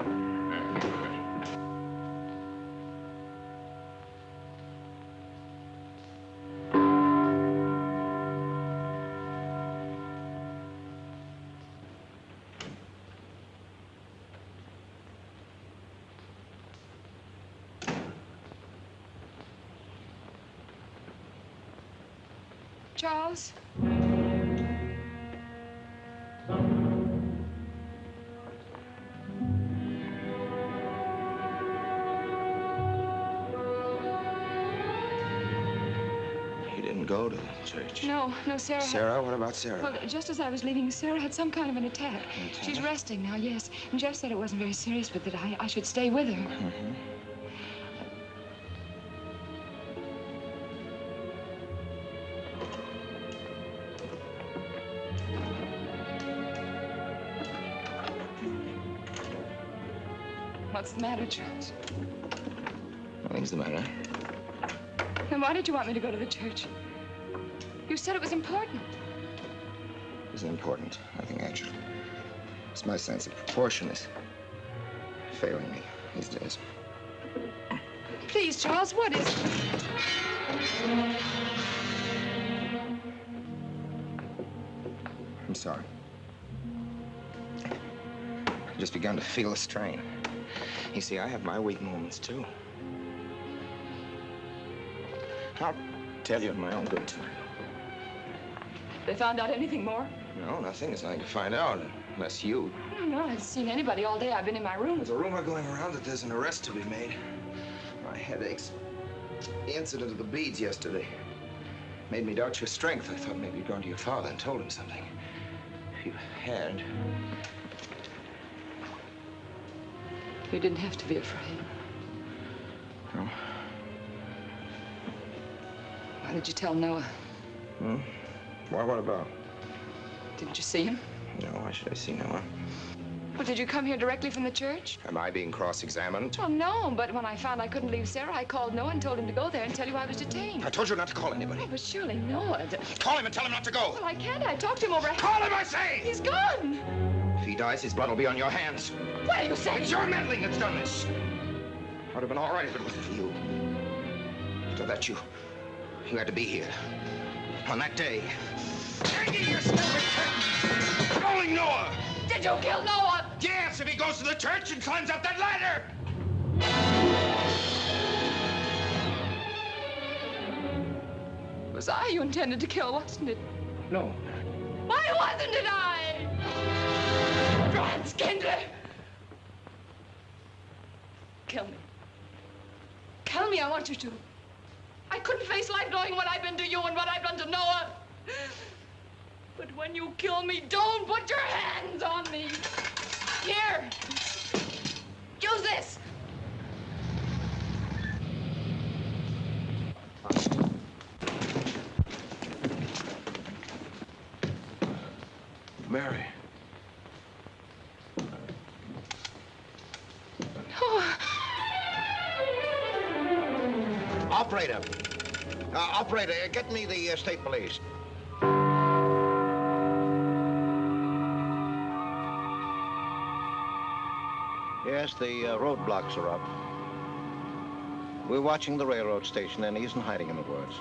S11: Charles?
S17: You didn't go to the church.
S11: No, Sarah.
S17: Sarah? What about Sarah?
S11: Well, just as I was leaving, Sarah had some kind of an attack. She's resting now, yes. And Jeff said it wasn't very serious, but that I should stay with her.
S17: Mm-hmm.
S11: What's the matter, Charles?
S17: Nothing's the matter.
S11: Then why did you want me to go to the church? You said it was important.
S17: It was important. Nothing actual. It's my sense of proportion is failing me these days.
S11: Please, Charles, what is it?
S17: I'm sorry. I've just begun to feel the strain. You see, I have my weak moments, too. I'll tell you in my own good time.
S11: They found out anything more?
S17: No, nothing. There's nothing to find out, unless you.
S11: No, I haven't seen anybody all day. I've been in my room.
S17: There's a rumor going around that there's an arrest to be made. My headaches. The incident of the beads yesterday made me doubt your strength. I thought maybe you'd gone to your father and told him something. If you had...
S11: You didn't have to be afraid.
S17: No?
S11: Why did you tell Noah?
S17: Hmm? Why, what about?
S11: Didn't you see him?
S17: No, why should I see Noah?
S11: Well, did you come here directly from the church?
S17: Am I being cross-examined?
S11: Well, no, but when I found I couldn't leave Sarah, I called Noah and told him to go there and tell you I was detained.
S17: I told you not to call anybody.
S11: Oh, but surely Noah...
S17: Call him and tell him not to go.
S11: Well, I can't. I talked to him over...
S17: Call him, I say!
S11: He's gone!
S17: If he dies, his blood will be on your hands.
S11: What are you saying?
S17: It's your meddling that's done this. I would have been all right if it wasn't for you. So that you had to be here. On that day. Hanging yourself with curtains! Calling Noah!
S11: Did you kill Noah?
S17: Yes, if he goes to the church and climbs up that ladder!
S11: It was I you intended to kill, wasn't it?
S17: No.
S11: Why wasn't it I? Franz Kindler! Kill me. Kill me, I want you to. I couldn't face life knowing what I've been to you and what I've done to Noah. But when you kill me, don't put your hands on me. Here. Use this.
S18: Mary.
S11: Oh.
S2: Operator. Operator, get me the state police. Yes, the roadblocks are up. We're watching the railroad station, and he isn't hiding in the woods.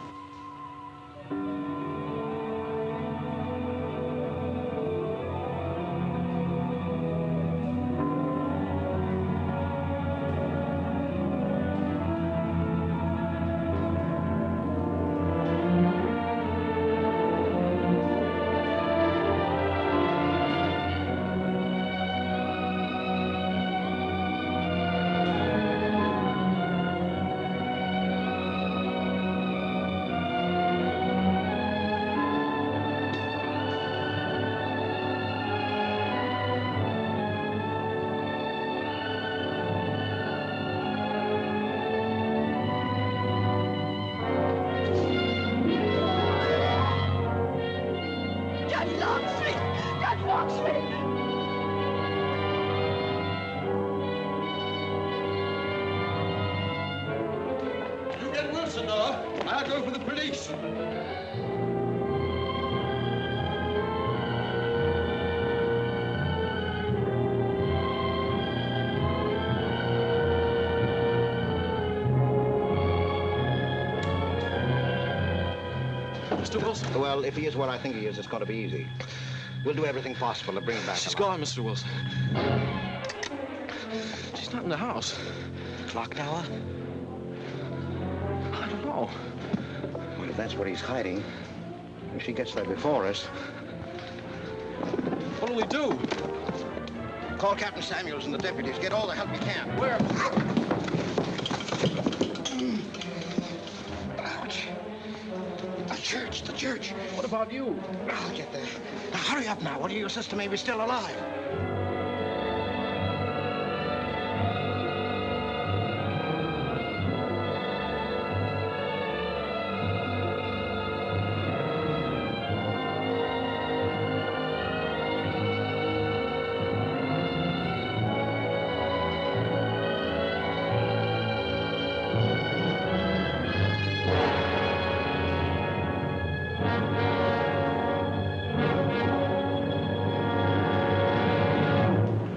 S8: I'll go for the police.
S18: Mr. Wilson?
S2: Well, if he is what I think he is, it's going to be easy. We'll do everything possible to bring him back.
S18: She's gone, Mr. Wilson. She's not in the house.
S2: Clock tower?
S18: I don't know.
S2: Well, if that's what he's hiding, if she gets there before us...
S18: What do we do?
S2: Call Captain Samuels and the deputies. Get all the help you can. Where? The church.
S18: What about you?
S2: I'll get there. Now, hurry up now. What are your sister maybe still alive?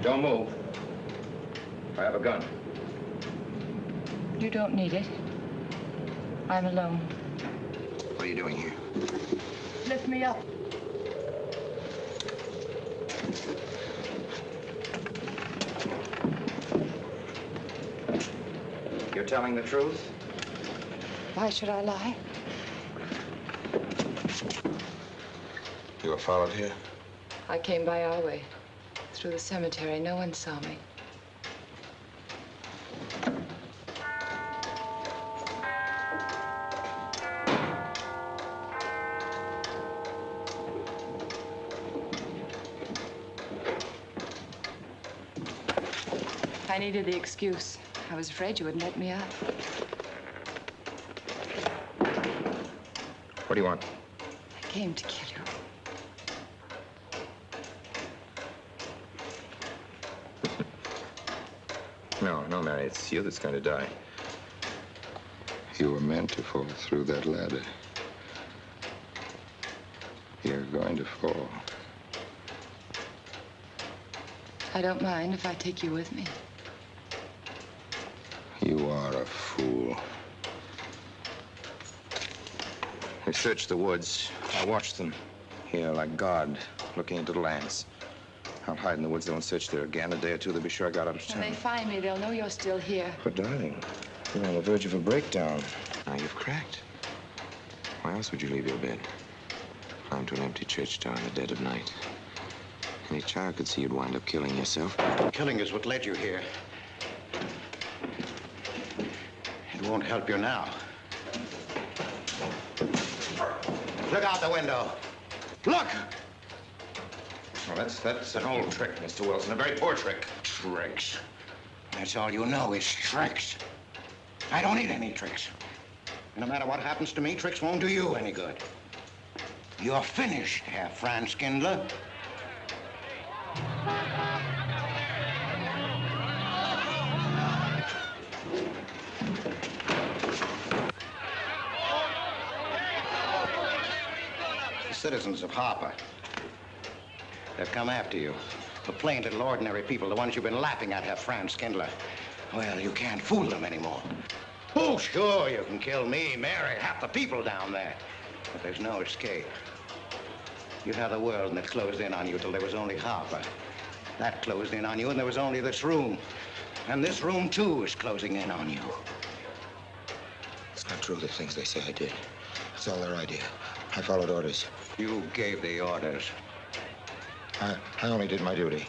S17: Don't move. I have a gun.
S11: You don't need it. I'm alone.
S17: What are you doing here?
S11: Lift me up.
S17: You're telling the truth?
S11: Why should I lie?
S17: You were followed here?
S11: I came by our way. Through the cemetery. No one saw me. I needed the excuse. I was afraid you wouldn't let me up.
S17: What do you want?
S11: I came to kill you.
S17: No, no, Mary, it's you that's going to die.
S9: You were meant to fall through that ladder. You're going to fall.
S11: I don't mind if I take you with me.
S9: You are a fool.
S17: We searched the woods. I watched them. Here, like God, looking into the lands. I'll hide in the woods. They won't search there again. A day or two, they'll be sure I got out of town.
S11: When they find me, they'll know you're still here.
S17: But, darling, you're on the verge of a breakdown. Now you've cracked. Why else would you leave your bed? Climb to an empty church tower in the dead of night. Any child could see you'd wind up killing yourself.
S20: Killing is what led you here. It won't help you now. Look out the window. Look!
S17: Well, that's an old trick, Mr. Wilson. A very poor trick.
S20: Tricks. That's all you know is tricks. I don't need any tricks. No matter what happens to me, tricks won't do you any good. You're finished, Herr Franz Kindler. The citizens of Harper. They've come after you. The plain little ordinary people, the ones you've been laughing at, Herr Franz Kindler. Well, you can't fool them anymore. Oh, sure, you can kill me, Mary, half the people down there. But there's no escape. You have the world, and it closed in on you till there was only Harper. That closed in on you, and there was only this room. And this room, too, is closing in on you.
S17: It's not true, the things they say I did. It's all their idea. I followed orders.
S20: You gave the orders.
S17: I only did my duty.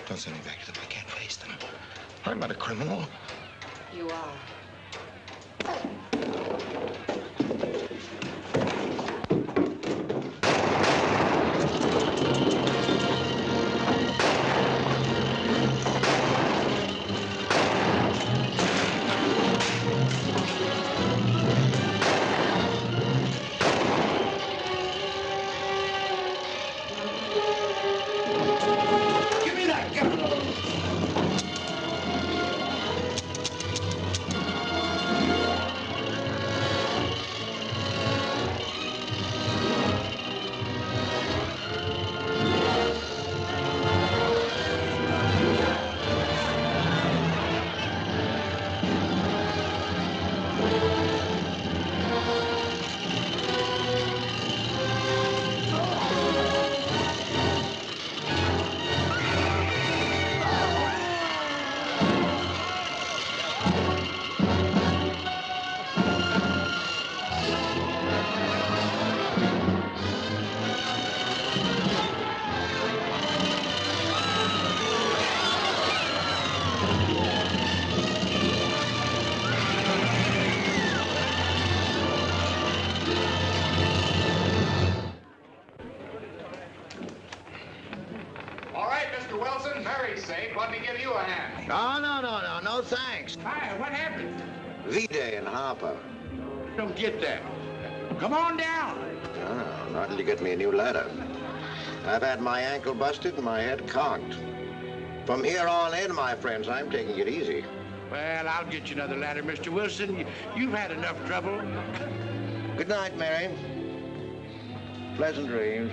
S17: Don't send me back to them. I can't face them. I'm not a criminal.
S11: You are.
S20: No, thanks.
S15: Hi, what happened?
S20: V-Day in Harper.
S15: Don't get that. Come on down.
S20: Oh, not till you get me a new ladder. I've had my ankle busted and my head conked. From here on in, my friends, I'm taking it easy.
S15: Well, I'll get you another ladder, Mr. Wilson. You've had enough trouble.
S20: Good night, Mary. Pleasant dreams.